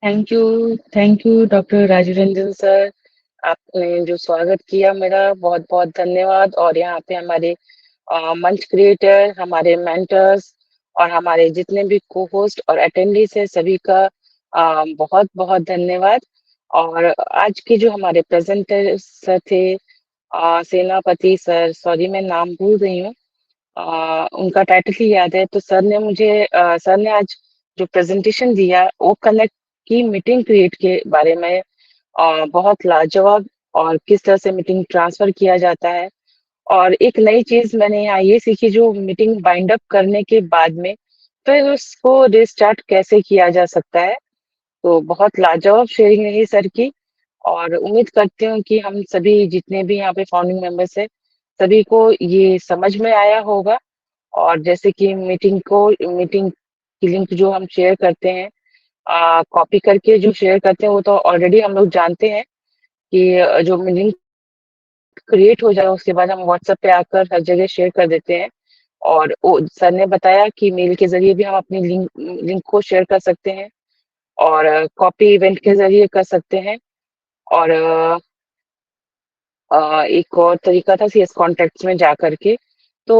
Thank you doctor Rajiv Ranjan sir. आपने जो स्वागत किया मेरा, बहुत बहुत धन्यवाद। और यहाँ पे हमारे मंच क्रिएटर, हमारे मेंटर्स और हमारे जितने भी को होस्ट और अटेंडीज है, सभी का बहुत बहुत धन्यवाद। और आज के जो हमारे प्रेजेंटर सर थे, सेनापति सर, सॉरी मैं नाम भूल रही हूँ, उनका टाइटल ही याद है। तो सर ने आज जो प्रेजेंटेशन दिया, वो कनेक्ट की मीटिंग क्रिएट के बारे में बहुत लाजवाब, और किस तरह से मीटिंग ट्रांसफर किया जाता है। और एक नई चीज मैंने यहाँ ये सीखी, जो मीटिंग बाइंड अप करने के बाद में फिर उसको रिस्टार्ट कैसे किया जा सकता है। तो बहुत लाजवाब शेयरिंग रही सर की, और उम्मीद करती हूँ कि हम सभी जितने भी यहाँ पे फाउंडिंग मेंबर्स है, सभी को ये समझ में आया होगा। और जैसे कि मीटिंग की लिंक जो हम शेयर करते हैं, कॉपी करके जो शेयर करते हैं, वो तो ऑलरेडी हम लोग जानते हैं कि जो लिंक क्रिएट हो जाए उसके बाद हम व्हाट्सएप पे आकर हर जगह शेयर कर देते हैं। और सर ने बताया कि मेल के जरिए भी हम अपनी लिंक को शेयर कर सकते हैं, और कॉपी इवेंट के जरिए कर सकते हैं। और एक और तरीका था सीएस कॉन्टैक्ट्स में जा करके। तो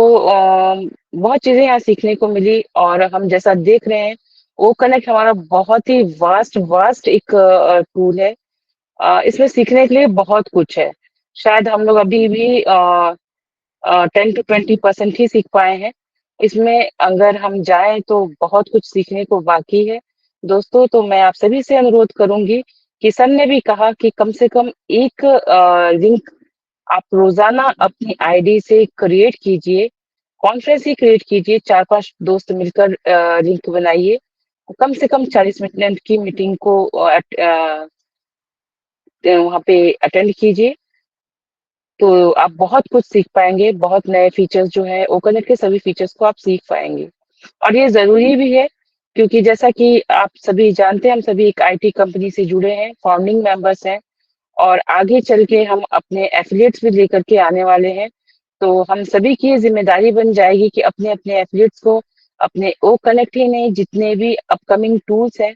बहुत चीजें यहाँ सीखने को मिली, और हम जैसा देख रहे हैं, वो कनेक्ट हमारा बहुत ही वास्ट एक टूल है। इसमें सीखने के लिए बहुत कुछ है। शायद हम लोग अभी भी 10 to 20% ही सीख पाए हैं। इसमें अगर हम जाएं तो बहुत कुछ सीखने को बाकी है दोस्तों। तो मैं आप सभी से अनुरोध करूंगी कि सर ने भी कहा कि कम से कम एक लिंक आप रोजाना अपनी आईडी से क्रिएट कीजिए, कॉन्फ्रेंस ही क्रिएट कीजिए, 4-5 दोस्त मिलकर लिंक बनाइए, कम से कम 40 मिनट की मीटिंग को वहाँ पे अटेंड कीजिए। तो आप बहुत कुछ सीख पाएंगे, बहुत नए फीचर्स जो है ओकनेट के सभी फीचर्स को आप सीख पाएंगे। और ये जरूरी भी है क्योंकि जैसा कि आप सभी जानते हैं, हम सभी एक आईटी कंपनी से जुड़े हैं, फाउंडिंग मेंबर्स हैं और आगे चल के हम अपने एफिलिएट्स भी लेकर के आने वाले हैं। तो हम सभी की ये जिम्मेदारी बन जाएगी कि अपने अपने एफिलिएट्स को, अपने ओ कनेक्ट ही नहीं, जितने भी अपकमिंग टूल्स हैं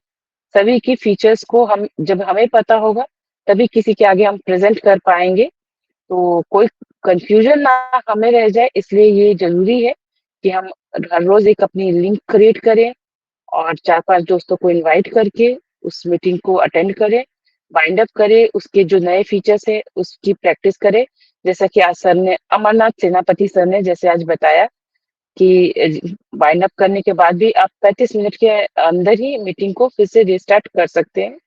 सभी की फीचर्स को हम जब हमें पता होगा तभी किसी के आगे हम प्रेजेंट कर पाएंगे। तो कोई कंफ्यूजन ना हमें रह जाए, इसलिए ये जरूरी है कि हम हर रोज एक अपनी लिंक क्रिएट करें और 4-5 दोस्तों को इनवाइट करके उस मीटिंग को अटेंड करें, बाइंड अप करें, उसके जो नए फीचर्स है उसकी प्रैक्टिस करें। जैसा कि आज सर ने, अमरनाथ सेनापति सर ने जैसे आज बताया कि बाइंड अप करने के बाद भी आप 35 मिनट के अंदर ही मीटिंग को फिर से रिस्टार्ट कर सकते हैं।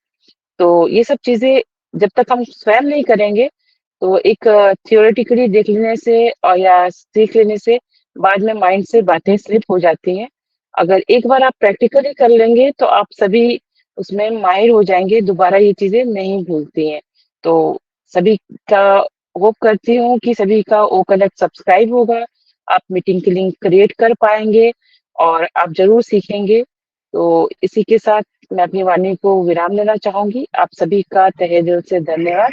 तो ये सब चीजें जब तक हम स्वयं नहीं करेंगे तो एक थियोरेटिकली देख लेने से और या सीख लेने से बाद में माइंड से बातें स्लिप हो जाती हैं। अगर एक बार आप प्रैक्टिकली कर लेंगे तो आप सभी उसमें माहिर हो जाएंगे, दोबारा ये चीजें नहीं भूलती हैं। तो सभी का होप करती हूँ कि सभी का ओ कनेक्ट सब्सक्राइब होगा, आप मीटिंग की लिंक क्रिएट कर पाएंगे और आप जरूर सीखेंगे। तो इसी के साथ मैं अपनी वाणी को विराम देना चाहूंगी। आप सभी का तहे दिल से धन्यवाद।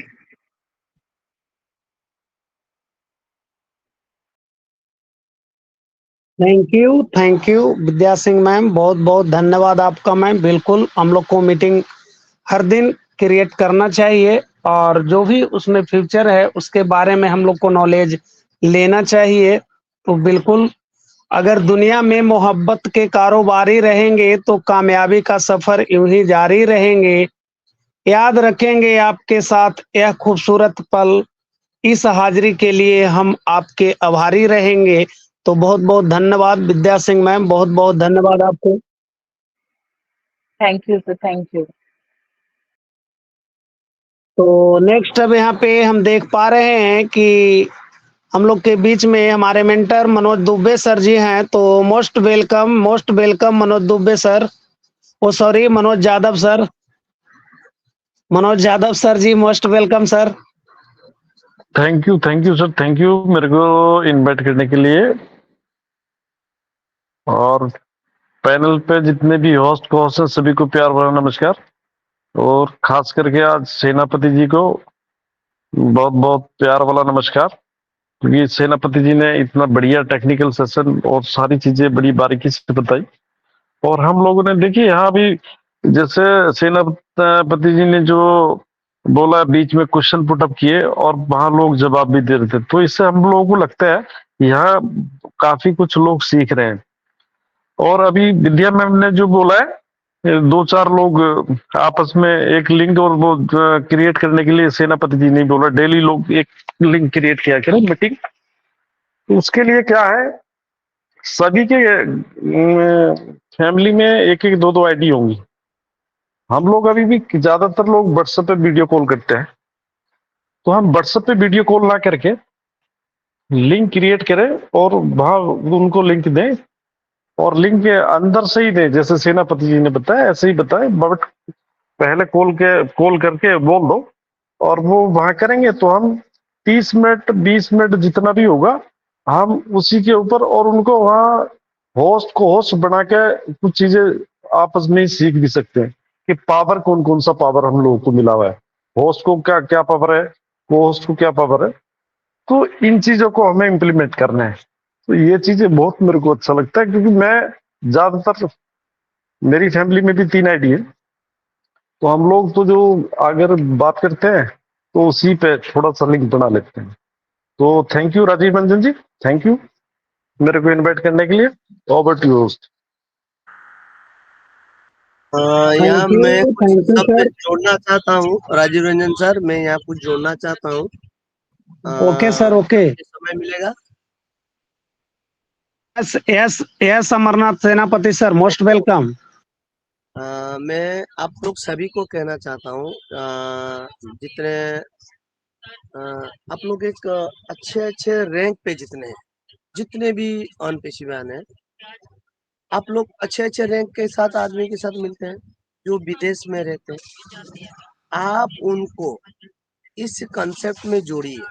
Thank you Vidya Singh ma'am, बहुत बहुत धन्यवाद आपका मैम। बिल्कुल हम लोग को मीटिंग हर दिन क्रिएट करना चाहिए और जो भी उसमें फ्यूचर है उसके बारे में हम लोग को नॉलेज लेना चाहिए। तो बिल्कुल अगर दुनिया में मोहब्बत के कारोबारी रहेंगे तो कामयाबी का सफर यूं ही जारी रहेंगे। याद रखेंगे आपके साथ यह खूबसूरत पल, इस हाजिरी के लिए हम आपके आभारी रहेंगे। तो बहुत बहुत धन्यवाद विद्या सिंह मैम, बहुत बहुत धन्यवाद आपको। Thank you sir, thank you. तो नेक्स्ट अब यहाँ पे हम देख पा रहे हैं कि हम लोग के बीच में हमारे मेंटर मनोज दुबे सर जी हैं। तो most welcome Manoj Dubey sir, oh sorry Manoj Yadav sir, Manoj Yadav sir ji, most welcome sir. Thank you sir, thank you मेरे को इनवाइट करने के लिए। और पैनल पे जितने भी होस्ट हैं सभी को प्यार भरा नमस्कार। और खास करके आज सेनापति जी को बहुत बहुत प्यार वाला नमस्कार, क्योंकि सेनापति जी ने इतना बढ़िया टेक्निकल सेशन और सारी चीजें बड़ी बारीकी से बताई। और हम लोगों ने देखिए यहाँ भी जैसे सेनापति जी ने जो बोला, बीच में क्वेश्चन पुटअप किए और वहां लोग जवाब भी दे रहे थे, तो इससे हम लोगों को लगता है यहाँ काफी कुछ लोग सीख रहे हैं। और अभी विद्या मैम ने जो बोला है, 2-4 लोग आपस में एक लिंक और वो क्रिएट करने के लिए सेनापति जी ने बोला डेली लोग एक लिंक क्रिएट किया करें मीटिंग। तो उसके लिए क्या है, सभी के फैमिली में 1-1, 2-2 आईडी होंगी। हम लोग अभी भी ज्यादातर लोग व्हाट्सएप पे वीडियो कॉल करते हैं, तो हम व्हाट्सएप पे वीडियो कॉल ना करके लिंक क्रिएट करें और वहां उनको लिंक दें और लिंक के अंदर से ही दें, जैसे सेनापति जी ने बताया ऐसे ही बताए, बट पहले कॉल करके बोल दो और वो वहां करेंगे। तो हम 30 मिनट 20 मिनट जितना भी होगा हम उसी के ऊपर, और उनको वहां होस्ट बना के कुछ चीजें आपस में ही सीख भी सकते हैं कि पावर कौन सा पावर हम लोगों को मिला हुआ है, होस्ट को क्या पावर है, को होस्ट को क्या पावर है। तो इन चीजों को हमें इम्प्लीमेंट करना है। तो ये चीजें बहुत मेरे को अच्छा लगता है, क्योंकि मैं ज्यादातर, मेरी फैमिली में भी 3 आईडी है, तो हम लोग तो जो अगर बात करते हैं तो उसी पे थोड़ा सा लिंक बना लेते हैं। तो thank you Rajiv Ranjan ji, thank you मेरे को इनवाइट करने के लिए। Over to you host. यहाँ मैं कुछ थैंक यू शब्द सर। जोड़ना चाहता हूँ, राजीव रंजन सर, मैं यहाँ कुछ जोड़ना चाहता हूँ। Okay sir, okay. समय मिलेगा। Yes yes yes, Amarnath Senapati sir, most welcome. मैं आप लोग सभी को कहना चाहता हूँ, जितने आप लोग एक अच्छे अच्छे रैंक पे जितने भी ऑन पेशीवान हैं, आप लोग अच्छे अच्छे रैंक के साथ आदमी के साथ मिलते हैं जो विदेश में रहते हैं। आप उनको इस कंसेप्ट में जोड़िए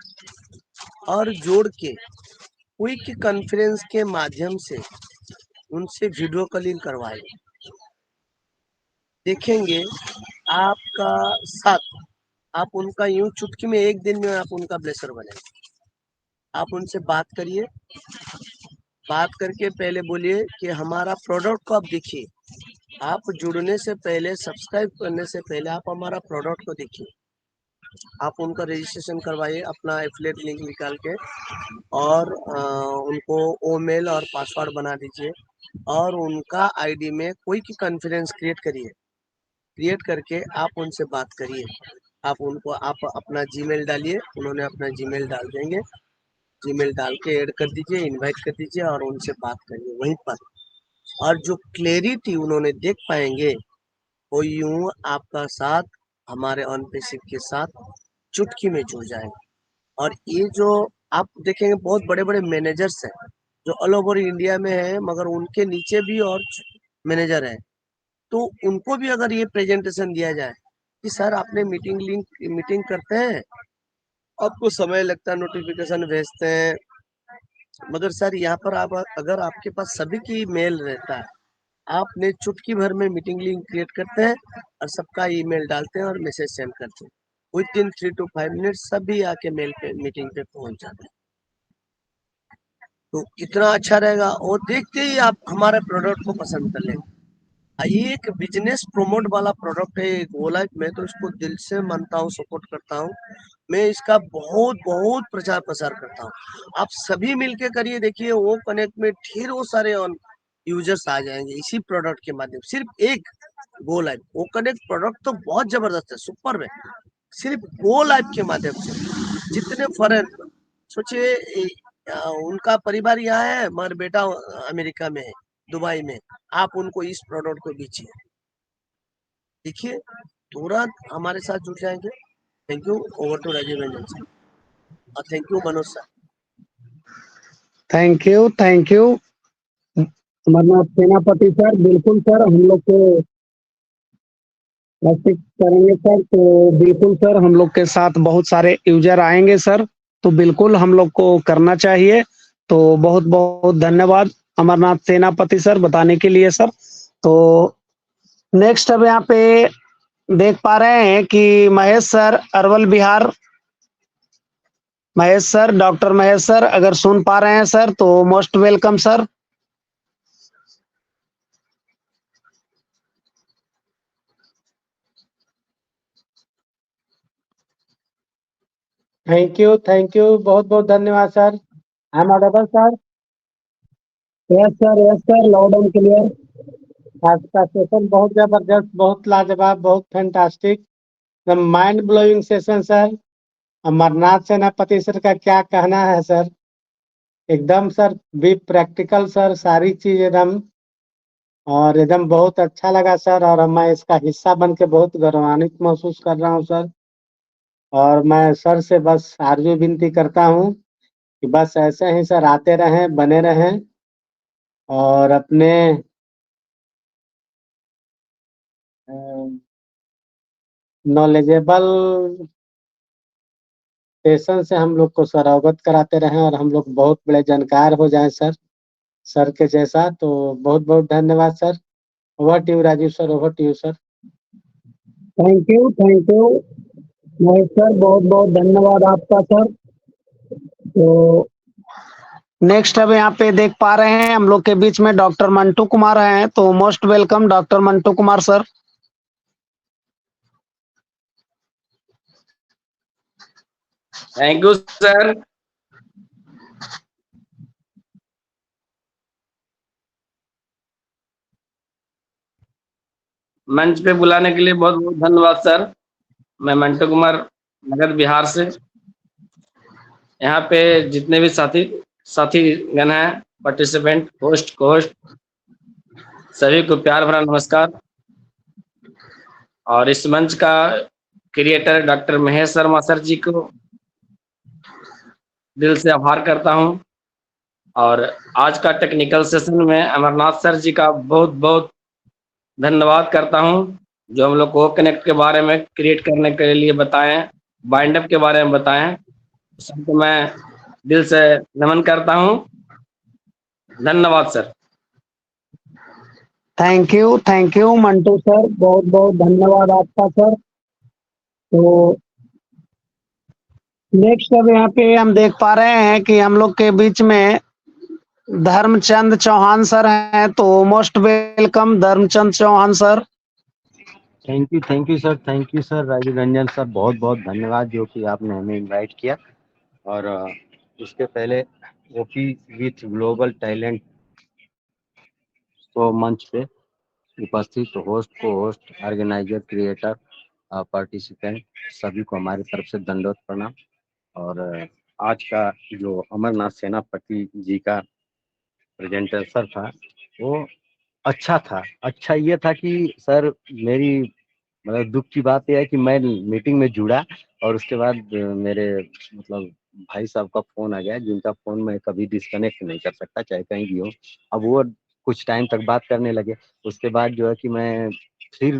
और जोड़ के क्विक कॉन्फ्रेंस के माध्यम से उनसे वीडियो कॉलिंग करवाए। देखेंगे आपका साथ, आप उनका यूं चुटकी में एक दिन में आप उनका ब्लेसर बनेंगे। आप उनसे बात करिए, बात करके पहले बोलिए कि हमारा प्रोडक्ट को आप देखिए। आप जुड़ने से पहले, सब्सक्राइब करने से पहले आप हमारा प्रोडक्ट को देखिए। आप उनका रजिस्ट्रेशन करवाइए अपना एफिलिएट लिंक निकाल के, और उनको ईमेल और पासवर्ड बना दीजिए और उनका आईडी में कोई की कॉन्फ्रेंस क्रिएट करिए। क्रिएट करके आप उनसे बात करिए। आप अपना जीमेल डालिए, उन्होंने अपना जीमेल डाल देंगे। जीमेल डाल के ऐड कर दीजिए, इनवाइट कर दीजिए और उनसे बात करिए वहीं पर। और जो क्लैरिटी उन्होंने देख पाएंगे वो यूं आपका साथ हमारे ऑन पेसिव के साथ चुटकी में जुड़ जाएंगे। और ये जो आप देखेंगे बहुत बड़े बड़े मैनेजर्स हैं जो ऑल ओवर इंडिया में हैं, मगर उनके नीचे भी और मैनेजर हैं। तो उनको भी अगर ये प्रेजेंटेशन दिया जाए कि सर आपने मीटिंग करते हैं, आपको समय लगता है, नोटिफिकेशन भेजते हैं, मगर सर यहाँ पर आप अगर आपके पास सभी की मेल रहता है, आपने चुटकी भर में मीटिंग लिंक क्रिएट करते हैं और सबका ईमेल डालते हैं और मैसेज सेंड करते हैं, विद इन 3 to 5 मिनट सभी आके मेल पे मीटिंग पे पहुंच जाते हैं। तो कितना अच्छा रहेगा, और देखते ही आप हमारे प्रोडक्ट को पसंद कर लेंगे। ये एक बिजनेस प्रमोट वाला प्रोडक्ट है गोलाइफ। मैं तो इसको दिल से मानता हूँ, सपोर्ट करता हूँ। मैं इसका बहुत बहुत प्रचार प्रसार करता हूँ। आप सभी मिलके करिए, देखिए वो कनेक्ट में ढेरों सारे यूजर्स आ जाएंगे इसी प्रोडक्ट के माध्यम। सिर्फ एक गो लाइफ वो कनेक्ट प्रोडक्ट तो बहुत जबरदस्त है, सुपर है। सिर्फ गो लाइफ के माध्यम से जितने फॉरेन, सोचिए उनका परिवार यहाँ है मगर बेटा अमेरिका में है, दुबई में, आप उनको इस प्रोडक्ट को बेचिए, देखिए तुरंत हमारे साथ जुड़ जाएंगे। Thank you. Over to Rajiv Ranjan sir और thank you Manoj sir. Thank you, thank you Amarnath Senapati sir. बिल्कुल सर, हम लोग को प्लास्टिक करेंगे सर, तो बिल्कुल सर हम लोग के साथ बहुत सारे यूजर आएंगे सर, तो बिल्कुल हम लोग को करना चाहिए। तो बहुत बहुत धन्यवाद अमरनाथ सेनापति सर बताने के लिए सर। तो नेक्स्ट अब यहाँ पे देख पा रहे हैं कि Mahesh sir, Arwal Bihar. Mahesh sir, doctor Mahesh sir अगर सुन पा रहे हैं सर तो most welcome sir. Thank you, बहुत बहुत धन्यवाद sir. I am audible sir? Yes sir, loud and clear. आज का सेशन बहुत जबरदस्त, बहुत लाजवाब, बहुत fantastic, mind blowing session sir. Amarnath Senapati sir का क्या कहना है सर, एकदम सर भी प्रैक्टिकल सर, सारी चीज एकदम, और एकदम बहुत अच्छा लगा सर। और मैं इसका हिस्सा बन के बहुत गौरवान्वित महसूस कर रहा हूँ सर। और मैं सर से बस आरजू विनती करता हूँ कि बस ऐसे ही सर आते रहें, बने रहें और अपने नॉलेजेबल सेशन से हम लोग को सर अवगत कराते रहें और हम लोग बहुत बड़े जानकार हो जाएं सर के जैसा। तो बहुत बहुत धन्यवाद sir. Over to you Rajiv sir, over to you sir. Thank you Mahesh sir, बहुत बहुत धन्यवाद आपका सर। तो नेक्स्ट अब यहाँ पे देख पा रहे हैं हम लोग के बीच में डॉक्टर मंटू कुमार हैं, तो most welcome doctor Mantu Kumar sir. Thank you sir. मंच पे बुलाने के लिए बहुत बहुत धन्यवाद सर। मैं मंटू कुमार नगर बिहार से। यहाँ पे जितने भी साथी गण हैं, पार्टिसिपेंट, होस्ट, कोस्ट, सभी को प्यार भरा नमस्कार। और इस मंच का creator doctor Mahesh Sharma sir ji को दिल से आभार करता हूँ। और आज का टेक्निकल सेशन में अमरनाथ सर जी का बहुत बहुत धन्यवाद करता हूँ, जो हम लोग को कनेक्ट के बारे में क्रिएट करने के लिए बताएं, बाइंड अप के बारे में बताएं। सबको मैं दिल से नमन करता हूँ। धन्यवाद sir. Thank you Mantu sir, बहुत बहुत धन्यवाद आपका सर। तो नेक्स्ट अब यहाँ पे हम देख पा रहे हैं कि हम लोग के बीच में धर्मचंद चौहान सर हैं, तो most welcome Dharmchand Chauhan sir. Thank you sir Rajiv Ranjan sir, बहुत बहुत धन्यवाद जो कि आपने हमें इनवाइट किया। और उसके पहले OP with global talent show मंच पे उपस्थित होस्ट, को होस्ट, ऑर्गेनाइजर, क्रिएटर, पार्टिसिपेंट सभी को हमारी तरफ से दंडवत प्रणाम। और आज का जो अमरनाथ सेनापति जी का प्रेजेंटेशन था वो अच्छा था। अच्छा ये था कि सर, मेरी मतलब दुख की बात यह है कि मैं मीटिंग में जुड़ा और उसके बाद मेरे मतलब भाई साहब का फोन आ गया, जिनका फोन मैं कभी डिस्कनेक्ट नहीं कर सकता चाहे कहीं भी हो। अब वो कुछ टाइम तक बात करने लगे, उसके बाद जो है कि मैं फिर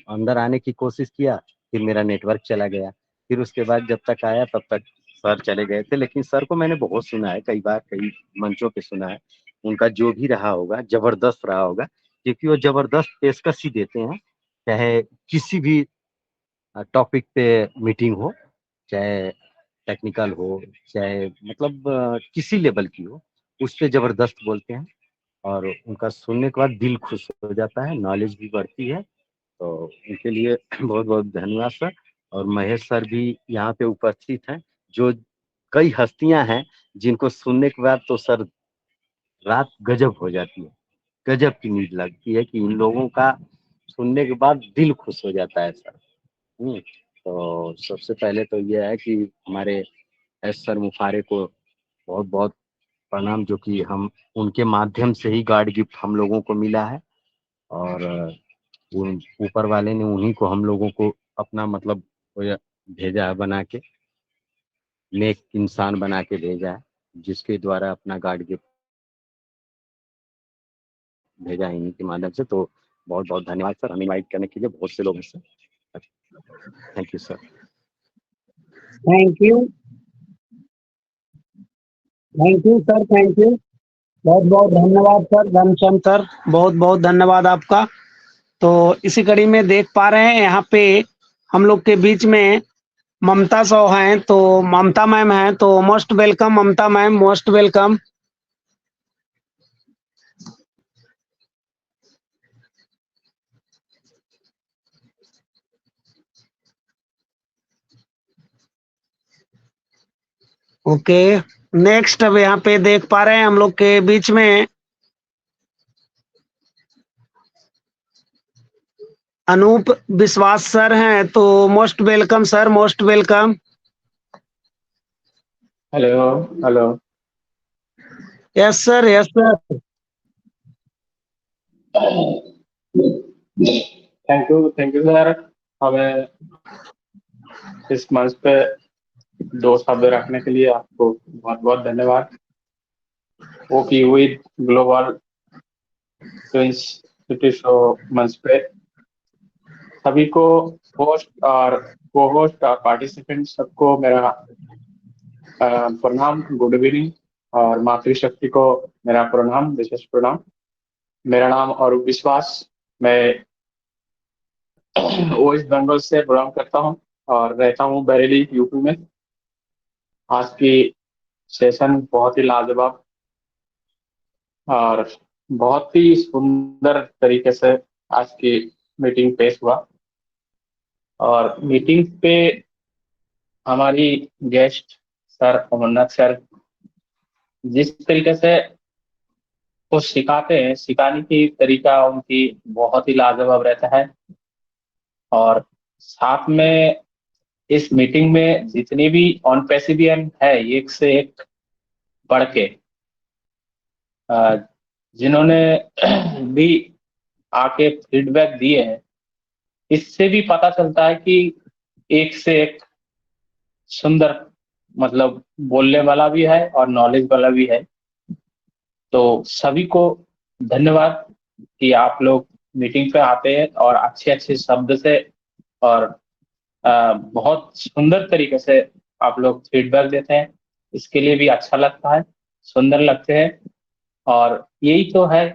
अंदर आने की कोशिश किया, फिर मेरा नेटवर्क चला गया। फिर उसके बाद जब तक आया तब तक सर चले गए थे। लेकिन सर को मैंने बहुत सुना है, कई बार कई मंचों पे सुना है। उनका जो भी रहा होगा जबरदस्त रहा होगा, क्योंकि वो जबरदस्त पेशकश ही देते हैं, चाहे किसी भी टॉपिक पे मीटिंग हो, चाहे टेक्निकल हो, चाहे मतलब किसी लेवल की हो, उस पे जबरदस्त बोलते हैं। और उनका सुनने के बाद दिल खुश हो जाता है, नॉलेज भी बढ़ती है। तो उनके लिए बहुत बहुत धन्यवाद सर। और महेश सर भी यहाँ पे उपस्थित हैं, जो कई हस्तियां हैं जिनको सुनने के बाद तो सर रात गजब हो जाती है, गजब की नींद लगती है कि इन लोगों का सुनने के बाद दिल खुश हो जाता है सर। तो सबसे पहले तो यह है कि हमारे एस सर मुफारे को बहुत बहुत प्रणाम, जो कि हम उनके माध्यम से ही गॉड गिफ्ट हम लोगों को मिला है। और ऊपर वाले ने उन्हीं को हम लोगों को अपना मतलब भेजा है, बना के नेक इंसान बना के भेजा है, जिसके द्वारा अपना गॉड गिफ्ट भेजा है इन्हीं के माध्यम से। तो बहुत बहुत धन्यवाद सर, हमें इनवाइट करने के लिए। बहुत से लोग हैं sir, thank you sir. Thank you sir, thank you, बहुत बहुत धन्यवाद सर धर्मचंद सर, बहुत बहुत धन्यवाद आपका। तो इसी कड़ी में देख पा रहे हैं यहाँ पे हम लोग के बीच में ममता सौ हैं, तो ममता मैम हैं, तो most welcome Mamta ma'am, most welcome. Okay, next अब यहाँ पे देख पा रहे हैं हम लोग के बीच में अनूप विश्वास सर हैं, तो most welcome sir, most welcome. Hello hello. Yes sir, yes sir. Thank you sir, हमें इस मंच पे दो शब्द रखने के लिए आपको बहुत बहुत धन्यवाद। OP with global twins show मंच पे सभी को, होस्ट और को होस्ट और पार्टिसिपेंट सबको मेरा प्रणाम, गुड इवनिंग। और मातृशक्ति को मेरा प्रणाम, विशेष प्रणाम। मेरा नाम अरूप विश्वास, मैं वेस्ट बंगाल से बिलोंग करता हूँ और रहता हूँ बरेली, यूपी में। आज की सेशन बहुत ही लाजवाब और बहुत ही सुंदर तरीके से आज की मीटिंग पेश हुआ। और मीटिंग पे हमारी गेस्ट सर अमरनाथ सर जिस तरीके से वो सिखाते हैं, सिखाने की तरीका उनकी बहुत ही लाजवाब रहता है। और साथ में इस मीटिंग में जितनी भी ऑन पैसिवियन है एक से एक बढ़ के जिन्होंने भी आके फीडबैक दिए हैं, इससे भी पता चलता है कि एक से एक सुंदर मतलब बोलने वाला भी है और नॉलेज वाला भी है। तो सभी को धन्यवाद कि आप लोग मीटिंग पे आते हैं और अच्छे अच्छे शब्द से और बहुत सुंदर तरीके से आप लोग फीडबैक देते हैं। इसके लिए भी अच्छा लगता है, सुंदर लगते हैं। और यही तो है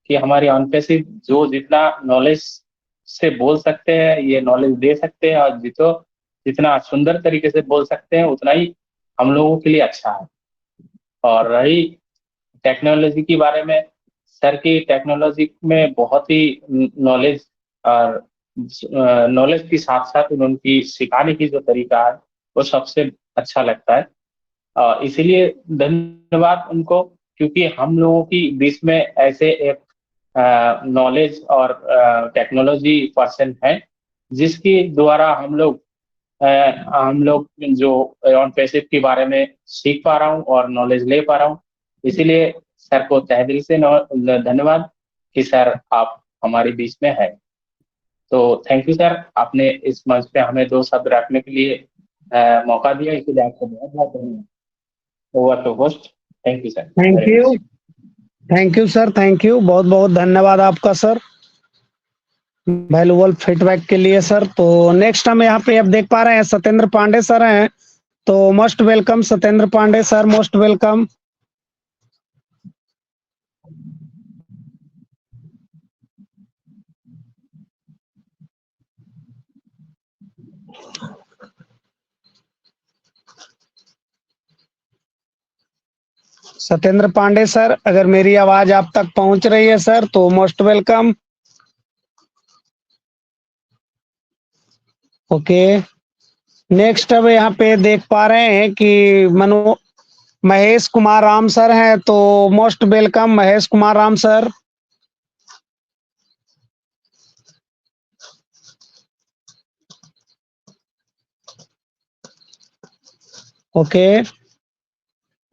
कि हमारी ऑन पैसिव जो जितना नॉलेज से बोल सकते हैं, ये नॉलेज दे सकते हैं, और जितना सुंदर तरीके से बोल सकते हैं उतना ही हम लोगों के लिए अच्छा है। और रही टेक्नोलॉजी के बारे में, सर की टेक्नोलॉजी में बहुत ही नॉलेज और नॉलेज के साथ साथ उनकी सिखाने की जो तरीका है वो सबसे अच्छा लगता है। इसीलिए धन्यवाद उनको, क्योंकि हम लोगों की बीच में ऐसे एक नॉलेज और टेक्नोलॉजी पर्सन है जिसके द्वारा हम लोग जो ऑन पैसिव के बारे में सीख पा रहा हूँ और नॉलेज ले पा रहा हूँ। इसीलिए सर को तहे दिल से धन्यवाद कि सर आप हमारे बीच में है। तो थैंक यू सर, आपने इस मंच पे हमें 2 शब्द रखने के लिए मौका दिया, इसलिए आपको बहुत बहुत धन्यवाद। Over to host. Thank you sir. Thank you sir, thank you, बहुत बहुत धन्यवाद आपका सर वैल्यूबल फीडबैक के लिए सर। तो नेक्स्ट हम यहाँ पे अब देख पा रहे हैं सत्येंद्र पांडे सर हैं, तो most welcome Satyendra Pandey sir, most welcome. Satyendra Pandey sir, अगर मेरी आवाज आप तक पहुंच रही है सर तो मोस्ट वेलकम। ओके, नेक्स्ट अब यहाँ पे देख पा रहे हैं कि महेश कुमार राम सर हैं, तो most welcome Mahesh Kumar Ram sir. Okay,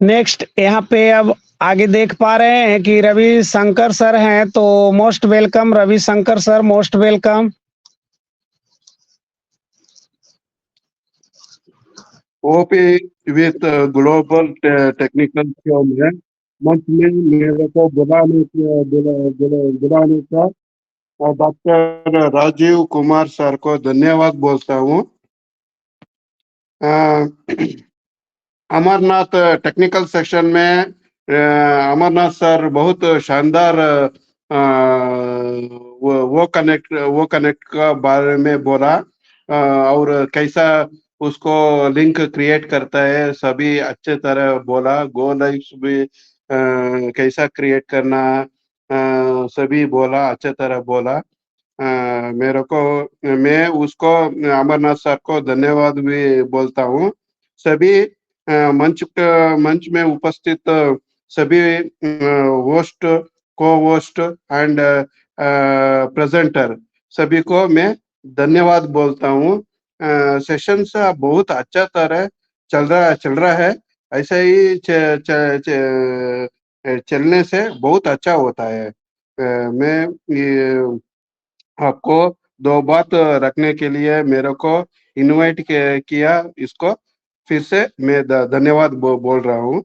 next यहाँ पे अब आगे देख पा रहे हैं कि रवि शंकर सर हैं, तो most welcome Ravi Shankar sir, most welcome. OP with global technical show में मंच में मेरे को बुलाने का और डॉक्टर राजीव कुमार सर को धन्यवाद बोलता हूँ। अमरनाथ टेक्निकल सेक्शन में अमरनाथ सर बहुत शानदार वो कनेक्ट का बारे में बोला और कैसा उसको लिंक क्रिएट करता है, सभी अच्छे तरह बोला। गो लाइक्स भी कैसा क्रिएट करना सभी बोला, अच्छे तरह बोला। मेरे को मैं उसको अमरनाथ सर को धन्यवाद भी बोलता हूँ। सभी मंच में उपस्थित सभी होस्ट, को होस्ट एंड प्रेजेंटर सभी को मैं धन्यवाद बोलता हूँ। सेशन से बहुत अच्छा तरह चल रहा है। ऐसे ही चलने से बहुत अच्छा होता है। मैं आपको 2 बात रखने के लिए मेरे को इनवाइट किया, इसको फिर से मैं धन्यवाद बोल रहा हूँ।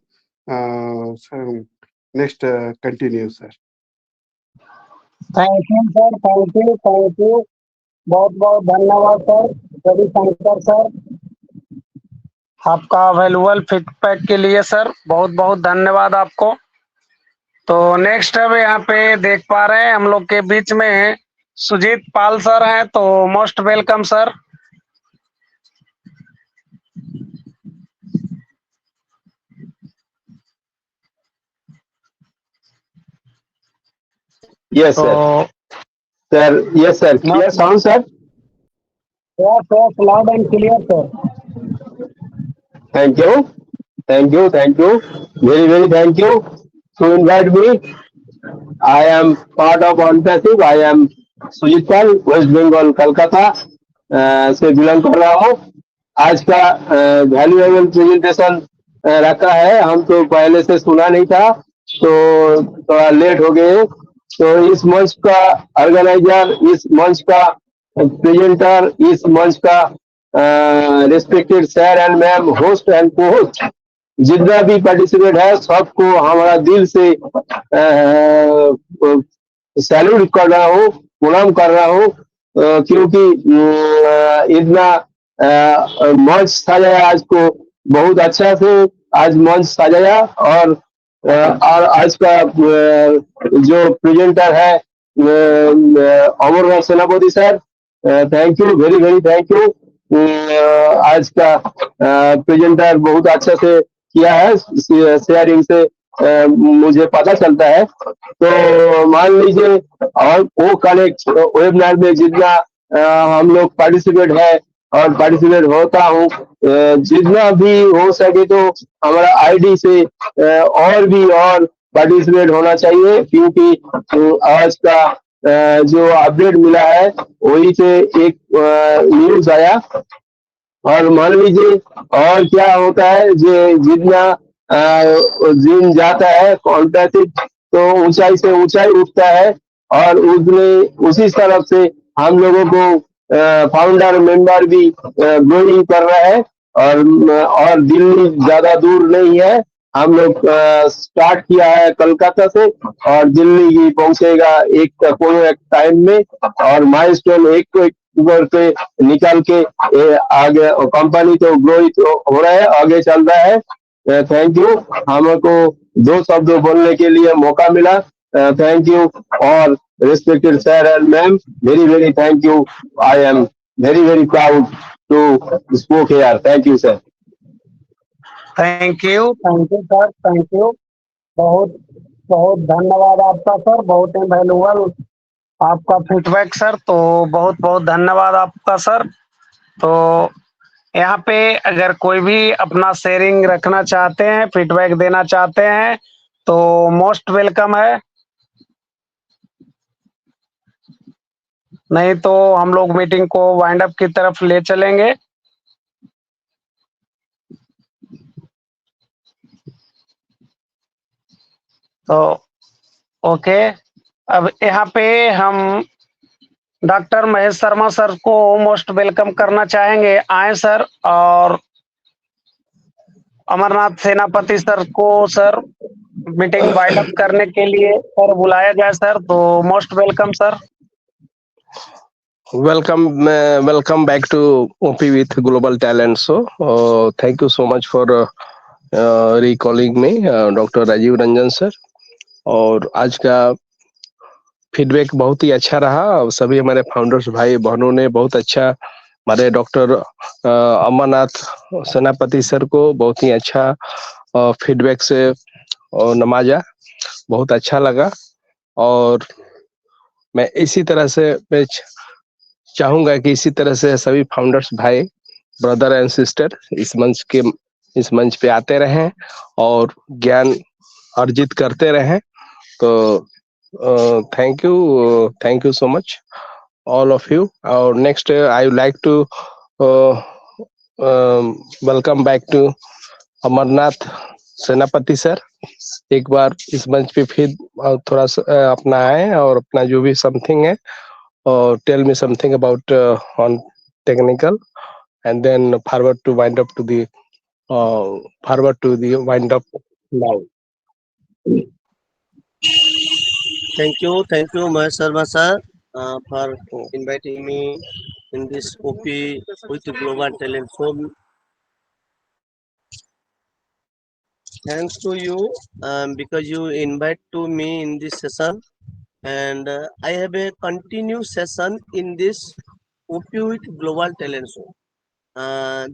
Next continue sir. Thank you sir, thank you, बहुत बहुत धन्यवाद सर रवि शंकर सर, आपका वैल्यूबल फीडबैक के लिए सर, बहुत बहुत धन्यवाद आपको। तो नेक्स्ट अब यहाँ पे देख पा रहे हैं हम लोग के बीच में सुजीत पाल सर हैं, तो most welcome sir. Yes, sir. Sir, yes, sir. Clear sound, sir? Yes, yes, loud and clear, sir. Thank you. Thank you. Thank you. Very, very thank you to invite me. I am part of OnPassive. I am Sujit Pal, West Bengal, Kolkata से बिलोंग कर रहा हूँ। आज का वैल्यूएबल प्रेजेंटेशन रखा है। हम तो पहले से सुना नहीं था, तो थोड़ा लेट हो गए। तो इस मंच का ऑर्गेनाइजर, इस मंच का प्रेजेंटर, इस मंच का respected sir and ma'am, host and को होस्ट, जितना भी पार्टिसिपेट है सबको हमारा दिल से सैल्यूट कर रहा हूँ, प्रणाम कर रहा हूँ, क्योंकि इतना मंच सजाया आज को, बहुत अच्छा से आज मंच सजाया। और आज का जो प्रेजेंटर है Amarnath Senapati sir, thank you, very very thank you. आज का प्रेजेंटर बहुत अच्छा से किया है, शेयरिंग से मुझे पता चलता है। तो मान लीजिए, और वो कनेक्ट वेबिनार में जितना हम लोग पार्टिसिपेट है और पार्टिसिपेट होता हूँ, जितना भी हो सके तो हमारा आईडी से और भी और पार्टिसिपेट होना चाहिए, क्योंकि आज का जो अपडेट मिला है वही से एक न्यूज आया। और मान लीजिए और क्या होता है, जितना जिन जाता है कॉन्ट्रैक्ट, तो ऊंचाई से ऊंचाई उठता है। और उसी तरफ से हम लोगों को फाउंडर मेंबर भी ग्रोइंग कर रहा है। और दिल्ली ज्यादा दूर नहीं है, हम लोग स्टार्ट किया है कलकत्ता से, और दिल्ली ही पहुंचेगा एक टाइम में। और माइलस्टोन एक ऊपर से निकाल के आगे कंपनी तो ग्रो तो हो रहा है, आगे चल रहा है। थैंक यू, हमको 2 शब्द बोलने के लिए मौका मिला। Thank you. और respected sir and ma'am, very very thank you. I am very very proud to speak here. Thank you sir. Thank you sir, thank you. बहुत बहुत धन्यवाद आपका सर, बहुत ही वैल्यूबल आपका फीडबैक सर। तो बहुत बहुत धन्यवाद आपका सर। तो यहाँ पे अगर कोई भी अपना शेयरिंग रखना चाहते हैं, फीडबैक देना चाहते हैं, तो मोस्ट वेलकम है। नहीं तो हम लोग मीटिंग को वाइंड अप की तरफ ले चलेंगे। तो ओके, अब यहाँ पे हम डॉक्टर महेश शर्मा सर को मोस्ट वेलकम करना चाहेंगे। आए सर। और अमरनाथ सेनापति सर को सर मीटिंग वाइंड अप करने के लिए सर बुलाया जाए सर। तो most welcome sir. Welcome back to OP with Global Talent Show. Thank you so much for recalling me, doctor Rajiv Ranjan sir. और आज का फीडबैक बहुत ही अच्छा रहा। सभी हमारे फाउंडर्स भाई बहनों ने बहुत अच्छा, हमारे डॉक्टर अमरनाथ सेनापति सर को बहुत ही अच्छा फीडबैक से नवाजा, बहुत अच्छा लगा। और मैं इसी तरह से मैं चाहूंगा कि इसी तरह से सभी फाउंडर्स भाई, ब्रदर एंड सिस्टर इस मंच पे आते रहें और ज्ञान अर्जित करते रहें। तो thank you so much all of you. Next, I would like to welcome back to Amarnath Senapati sir. एक बार इस मंच पे फिर थोड़ा सा अपना आए और अपना जो भी समथिंग है, tell me something about on technical, and then forward to wind up now. Thank you, Mahesh Sharma sir, for inviting me in this OP with Global Talent Show. Thanks to you, because you invite to me in this session, and I have a continued session in this OP with Global Talent Show.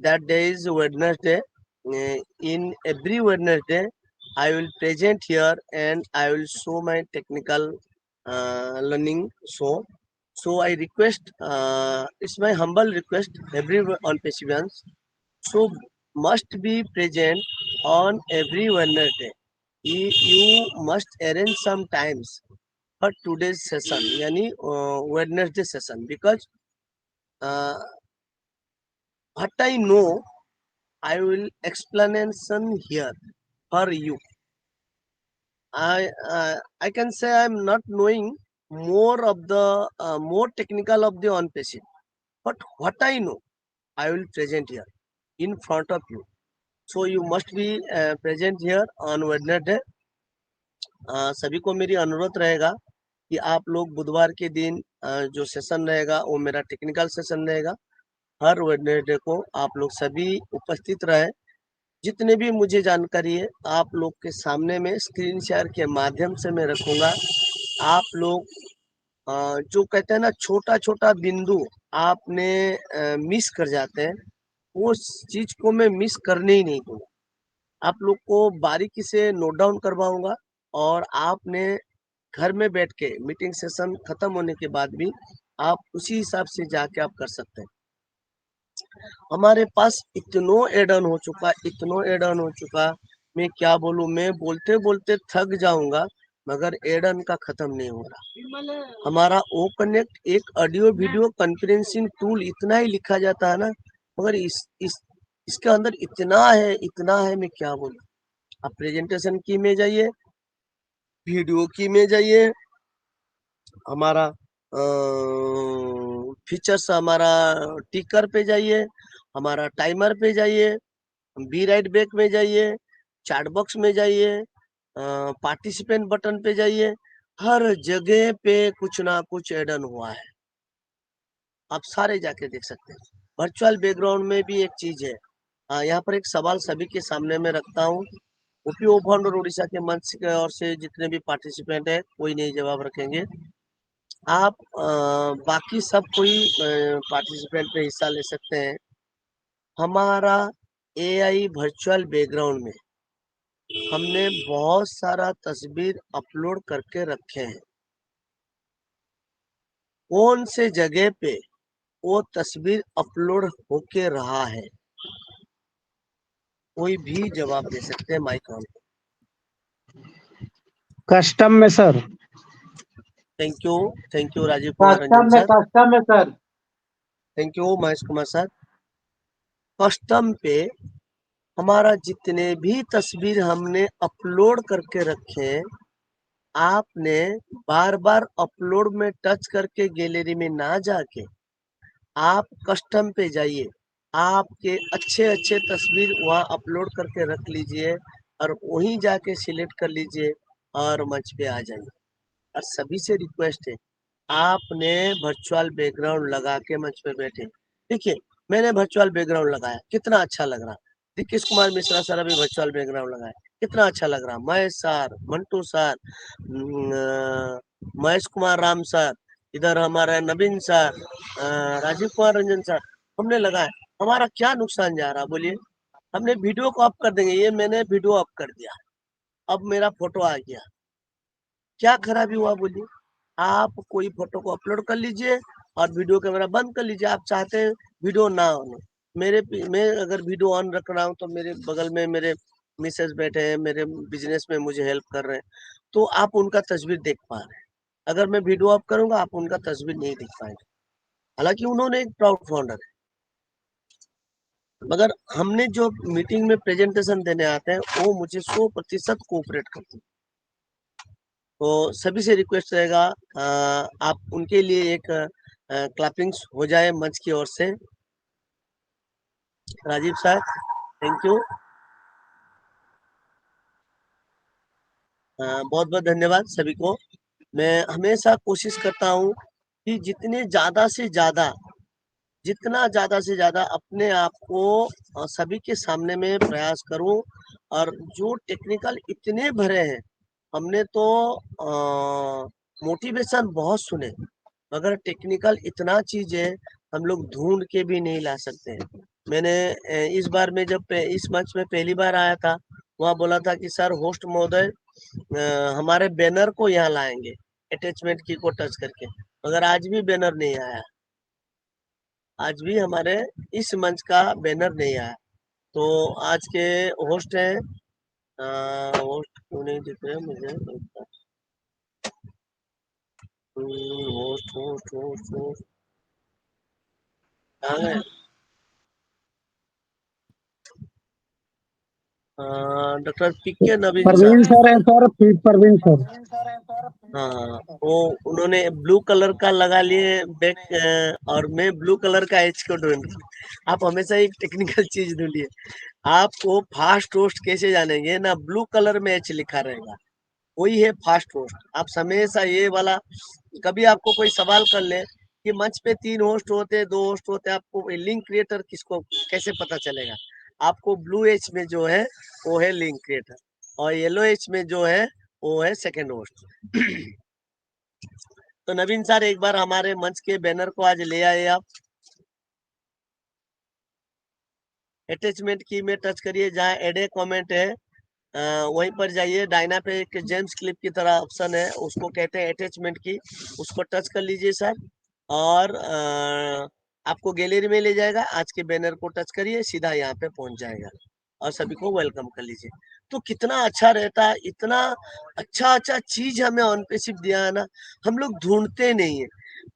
That day is Wednesday. In every Wednesday, I will present here and I will show my technical learning show. So I request, it's my humble request, everyone on participants, so must be present on every Wednesday. You must arrange some times for today's session, yani Wednesday session, because what I know, I will explanation here for you. I can say I'm not knowing more of the more technical of the on patient, but what I know, I will present here in front of you. So you must be present here on Wednesday. सभी को मेरी अनुरोध रहेगा कि आप लोग बुधवार के दिन जो सेशन रहेगा वो मेरा टेक्निकल सेशन रहेगा। हर वेडनेसडे को आप लोग सभी उपस्थित रहे। जितने भी मुझे जानकारी है आप लोग के सामने में स्क्रीन शेयर के माध्यम से मैं रखूंगा। आप लोग जो कहते हैं ना छोटा छोटा बिंदु आपने मिस कर जाते हैं, वो चीज को मैं मिस करने ही नहीं दूंगा। आप लोग को बारीकी से नोट डाउन करवाऊंगा और आपने घर में बैठ के मीटिंग सेशन खत्म होने के बाद भी आप उसी हिसाब से जाके आप कर सकते हैं। हमारे पास इतनो एड ऑन हो चुका, इतनो एड ऑन हो चुका, मैं क्या बोलूं, मैं बोलते बोलते थक जाऊंगा मगर एड ऑन का खत्म नहीं हो रहा। हमारा ओ कनेक्ट एक ऑडियो वीडियो कॉन्फ्रेंसिंग टूल इतना ही लिखा जाता है ना, मगर इसके अंदर इतना है मैं क्या बोलूं। आप प्रेजेंटेशन की में जाइए, वीडियो की में जाइए, हमारा फीचर्स हमारा टिकर पे जाइए, हमारा टाइमर पे जाइए, बी राइट बैक में जाइए, चैट बॉक्स में जाइए, पार्टिसिपेंट बटन पे जाइए, हर जगह पे कुछ ना कुछ एड ऑन हुआ है। आप सारे जाके देख सकते हैं। वर्चुअल बैकग्राउंड में भी एक चीज है। यहाँ पर एक सवाल सभी के सामने में रखता हूँ। यूपी ओपन और उड़ीसा के मंच की ओर से जितने भी पार्टिसिपेंट है कोई नहीं जवाब रखेंगे। आप बाकी सब कोई पार्टिसिपेंट पे हिस्सा ले सकते हैं। हमारा एआई वर्चुअल बैकग्राउंड में हमने बहुत सारा तस्वीर अपलोड करके रखे हैं। कौन से जगह पे वो तस्वीर अपलोड होके रहा है, कोई भी जवाब दे सकते हैं माइक ऑन। कस्टम में sir. Thank you Rajiv Kumar Ranjan sir. Custom में sir. Thank you Mahesh Kumar sir. Custom पे हमारा जितने भी तस्वीर हमने अपलोड करके रखे, आपने बार बार अपलोड में टच करके गैलरी में ना जाके आप कस्टम पे जाइए, आपके अच्छे अच्छे तस्वीर वहाँ अपलोड करके रख लीजिए और वहीं जाके सिलेक्ट कर लीजिए और मंच पे आ जाइए। और सभी से रिक्वेस्ट है, आपने वर्चुअल बैकग्राउंड लगा के मंच पे बैठे। देखिए मैंने वर्चुअल बैकग्राउंड लगाया, कितना अच्छा लग रहा। दिकेश कुमार मिश्रा सर अभी वर्चुअल बैकग्राउंड लगाया, कितना अच्छा लग रहा। Mahesh sir, Mantu sir, Mahesh Kumar Ram sir, इधर हमारा नवीन सर, राजीव कुमार रंजन सर, हमने लगाया। हमारा क्या नुकसान जा रहा बोलिए। हमने वीडियो को अप कर देंगे, ये मैंने वीडियो अप कर दिया, अब मेरा फोटो आ गया, क्या खराबी हुआ बोलिए। आप कोई फोटो को अपलोड कर लीजिए और वीडियो कैमरा बंद कर लीजिए। आप चाहते हैं वीडियो ना ऑन, मैं अगर वीडियो ऑन रख रहा हूँ तो मेरे बगल में मेरे मिसेज बैठे हैं, मेरे बिजनेस में मुझे हेल्प कर रहे हैं, तो आप उनका तस्वीर देख पा रहे हैं। अगर मैं वीडियो ऑफ करूंगा आप उनका तस्वीर नहीं देख पाएंगे। हालांकि उन्होंने एक प्राउड फाउंडर है, मगर हमने जो मीटिंग में प्रेजेंटेशन देने आते हैं वो मुझे 100% कोऑपरेट करते हैं। तो सभी से रिक्वेस्ट रहेगा आप उनके लिए एक क्लैपिंग्स हो जाए मंच की ओर से। राजीव सर थैंक यू, बहुत बहुत धन्यवाद सभी को। मैं हमेशा कोशिश करता हूँ कि जितना ज्यादा से ज्यादा अपने आप को सभी के सामने में प्रयास करूं। और जो टेक्निकल इतने भरे हैं, हमने तो मोटिवेशन बहुत सुने, मगर टेक्निकल इतना चीज है हम लोग ढूंढ के भी नहीं ला सकते हैं। मैंने इस बार में जब इस मंच में पहली बार आया था, वहाँ बोला था कि सर होस्ट महोदय हमारे बैनर को यहाँ लाएंगे अटैचमेंट की को टच करके, मगर आज भी बैनर नहीं आया। आज भी हमारे इस मंच का बैनर नहीं आया। तो आज के होस्ट हैं, होस्ट क्यों नहीं दिख रहे मुझे, होस्ट होस्ट होस्ट होस्ट कहाँ गए? डॉक्टर पीके नवीन परवीन सर। सर है सर, परवीन सर। हाँ, वो उन्होंने ब्लू कलर का लगा लिए बैक, और मैं ब्लू कलर का एच को ढूंढ रहा हूं। आप हमेशा एक टेक्निकल चीज ढूंढिए। आपको फास्ट रोस्ट कैसे जानेंगे ना, ब्लू कलर में एच लिखा रहेगा, वही है फास्ट होस्ट। आप हमेशा ये वाला, कभी आपको कोई सवाल कर ले कि मंच पे 3 होस्ट होते, 2 होस्ट होते, आपको लिंक क्रिएटर किसको कैसे पता चलेगा? आपको ब्लू एच में जो है वो है लिंक क्रिएटर, और येलो एच में जो है वो है सेकंड होस्ट। तो नवीन सर, एक बार हमारे मंच के बैनर को आज ले आए आप। अटैचमेंट की में टच करिए, जहाँ एड ए कमेंट है वहीं पर जाइए। डायना पे एक जेम्स क्लिप की तरह ऑप्शन है, उसको कहते हैं अटैचमेंट की, उसको टच कर लीजिए सर, और आपको गैलरी में ले जाएगा। आज के बैनर को टच करिए, सीधा यहाँ पे पहुंच जाएगा, और सभी को वेलकम कर लीजिए। तो कितना अच्छा रहता है, इतना अच्छा अच्छा चीज हमें ऑन पे सिर्फ दिया है ना, हम लोग ढूंढते नहीं है।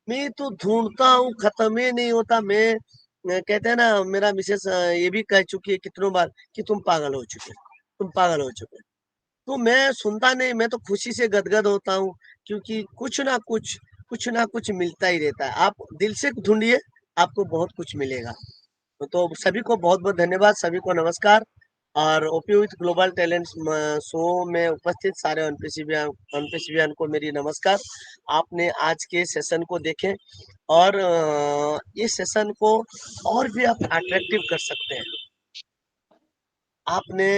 मैं तो ढूंढता हूँ, खत्म ही नहीं होता। मैं कहते हैं ना, मेरा मिसेस ये भी कह चुकी है कितनों बार कि तुम पागल हो चुके हो, तुम पागल हो चुके हो। तो मैं सुनता नहीं, मैं तो खुशी से गदगद होता हूँ, क्योंकि कुछ ना कुछ मिलता ही रहता है। आप दिल से ढूंढिए, आपको बहुत कुछ मिलेगा। तो सभी को बहुत बहुत धन्यवाद, सभी को नमस्कार। और OP with global talent show में उपस्थित सारे अनपेशिबियान को मेरी नमस्कार। आपने आज के सेशन को देखें, और इस सेशन को और भी आप अट्रैक्टिव कर सकते हैं। आपने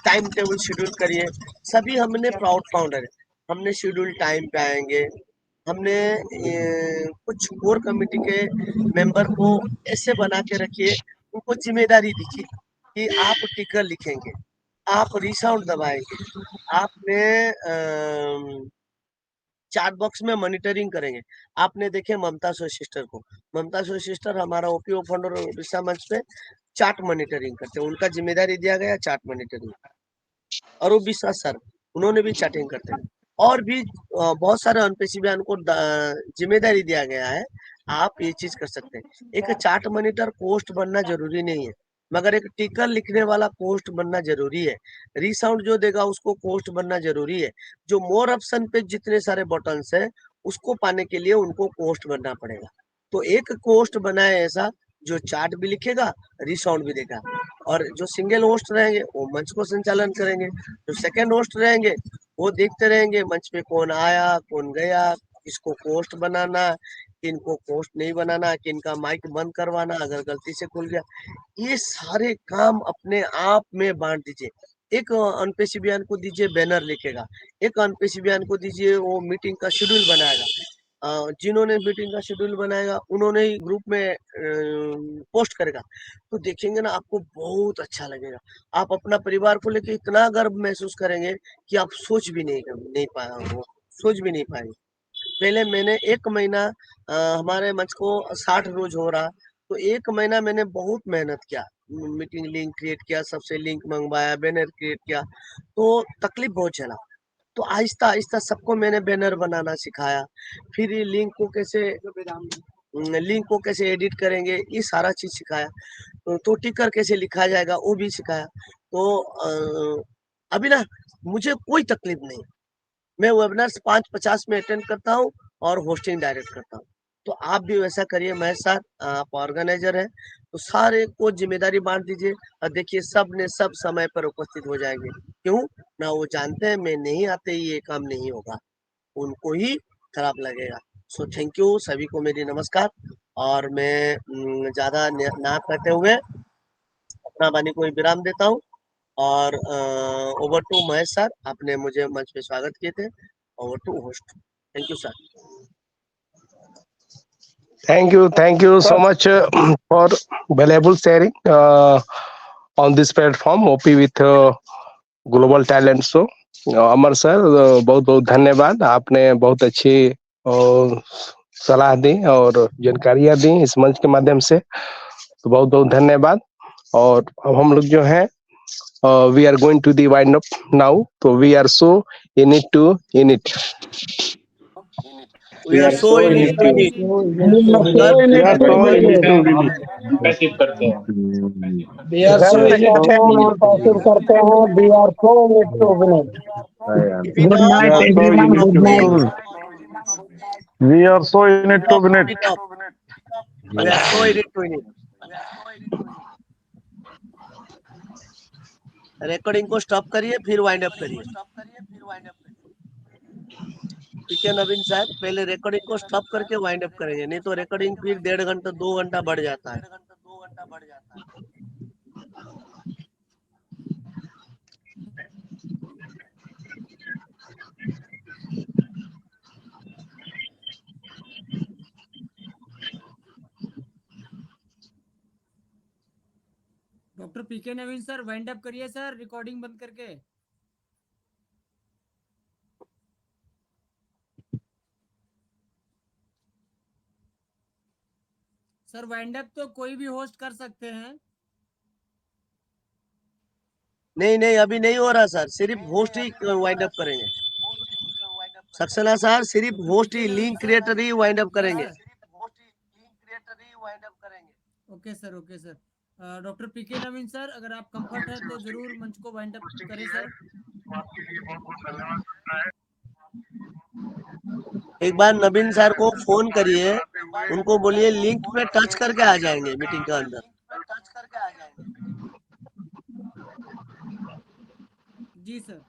टाइम टेबल शेड्यूल करिए। सभी हमने प्राउड फाउंडर है, हमने शेड्यूल टाइम पे आएंगे। हमने कुछ कोर कमेटी के मेंबर को ऐसे बना के रखिए, उनको जिम्मेदारी दीजिए कि आप टिकर लिखेंगे, आप रिसाउंड दबाएंगे, आपने चैट बॉक्स में मॉनिटरिंग करेंगे। आपने देखे ममता सो सिस्टर को, ममता सो सिस्टर हमारा ओपीओ फाउंडर उड़ीसा मंच पे चार्ट मॉनिटरिंग करते हैं, उनका जिम्मेदारी दिया गया चार्ट मॉनिटरिंग। और वो विश्वास सर, उन्होंने भी चैटिंग करते हैं। और भी बहुत सारे अनपेशिबियान को जिम्मेदारी दिया गया है, आप ये चीज कर सकते हैं। एक चार्ट मॉनिटर पोस्ट बनना जरूरी नहीं है, मगर एक टिकर लिखने वाला पोस्ट बनना जरूरी है। रीसाउंड जो देगा उसको पोस्ट बनना जरूरी है। जो मोर ऑप्शन पे जितने सारे बटन्स है, उसको पाने के लिए उनको पोस्ट बनना पड़ेगा। तो एक पोस्ट बनाए ऐसा जो चार्ट भी लिखेगा, रिसाउंड भी देगा। और जो सिंगल होस्ट रहेंगे वो मंच को संचालन करेंगे, जो सेकंड होस्ट रहेंगे वो देखते रहेंगे मंच पे कौन आया कौन गया, किसको पोस्ट बनाना, किनको पोस्ट नहीं बनाना, किनका माइक बंद करवाना अगर गलती से खुल गया। ये सारे काम अपने आप में बांट दीजिए। एक अनपेशिबियान को दीजिए बैनर लिखेगा, एक अनपेशिबियान को दीजिए वो मीटिंग का शेड्यूल बनाएगा। जिन्होंने मीटिंग का शेड्यूल बनाएगा उन्होंने ही ग्रुप में पोस्ट करेगा। तो देखेंगे ना, आपको बहुत अच्छा लगेगा। आप अपना परिवार को लेके इतना गर्व महसूस करेंगे कि आप सोच भी नहीं पाएंगे, सोच भी नहीं पाएंगे। पहले मैंने 1 महीना, हमारे मंच को 60 रोज हो रहा, तो 1 महीना मैंने बहुत मेहनत किया, मीटिंग लिंक क्रिएट किया, सबसे लिंक मंगवाया, बैनर क्रिएट किया, तो तकलीफ बहुत झेला। तो आहिस्ता आहिस्ता सबको मैंने बैनर बनाना सिखाया। फिर ये लिंक को कैसे एडिट करेंगे ये सारा चीज सिखाया। तो टिकर कैसे लिखा जाएगा वो भी सिखाया। तो अभी ना मुझे कोई तकलीफ नहीं, मैं वेबिनार्स 5-50 में अटेंड करता हूँ और होस्टिंग डायरेक्ट करता हूँ। तो आप भी वैसा करिए महेश सर, आप ऑर्गेनाइजर हैं, तो सारे को जिम्मेदारी बांट दीजिए, और देखिए सब ने सब समय पर उपस्थित हो जाएंगे। क्यों ना, वो जानते हैं मैं नहीं आते ये काम नहीं होगा, उनको ही खराब लगेगा। सो थैंक यू, सभी को मेरी नमस्कार। और मैं ज्यादा ना कहते हुए अपना वाणी को विराम देता हूँ। और ओवर टू महेश सर, आपने मुझे मंच पे स्वागत किए थे। Over to host, thank you sir. Thank you so much for valuable sharing on this platform, OP with Global Talent Show. Amar sir, बहुत बहुत धन्यवाद, आपने बहुत अच्छी सलाह दी और जानकारियां दी इस मंच के माध्यम से, तो बहुत बहुत धन्यवाद। और अब हम लोग जो है we are going to the wind up now, तो we are so in it to in it. We are so in it to win it. We are so in it to win it. Passive करते हैं We are so in it to win it. Passive करते हैं. We are so in it to win it. Keep it Good up. night, everyone. Good night. We are so in it to win Keep it. it up. We are so in it to win it. Recording को स्टॉप करिए, फिर वाइंड अप करिए. ठीक है नवीन साहब, पहले रिकॉर्डिंग को स्टॉप करके वाइंड अप करेंगे, नहीं तो रिकॉर्डिंग फिर 1.5 घंटा 2 घंटा बढ़ जाता है. Doctor PK Naveen sir wind up करिए सर, रिकॉर्डिंग बंद करके. सर वाइंड अप तो कोई भी होस्ट कर सकते हैं. नहीं अभी नहीं हो रहा सर, सिर्फ होस्ट ही वाइंड अप करेंगे. सक्सेना सर सिर्फ होस्ट ही, लिंक क्रिएटर ही वाइंड अप करेंगे. Okay sir. Doctor PK Naveen sir, अगर आप कंफर्ट है तो जरूर मंच को वाइंड अप करें सर. एक बार नवीन सर को फोन करिए, उनको बोलिए लिंक पे टच करके आ जाएंगे मीटिंग के अंदर. जी सर.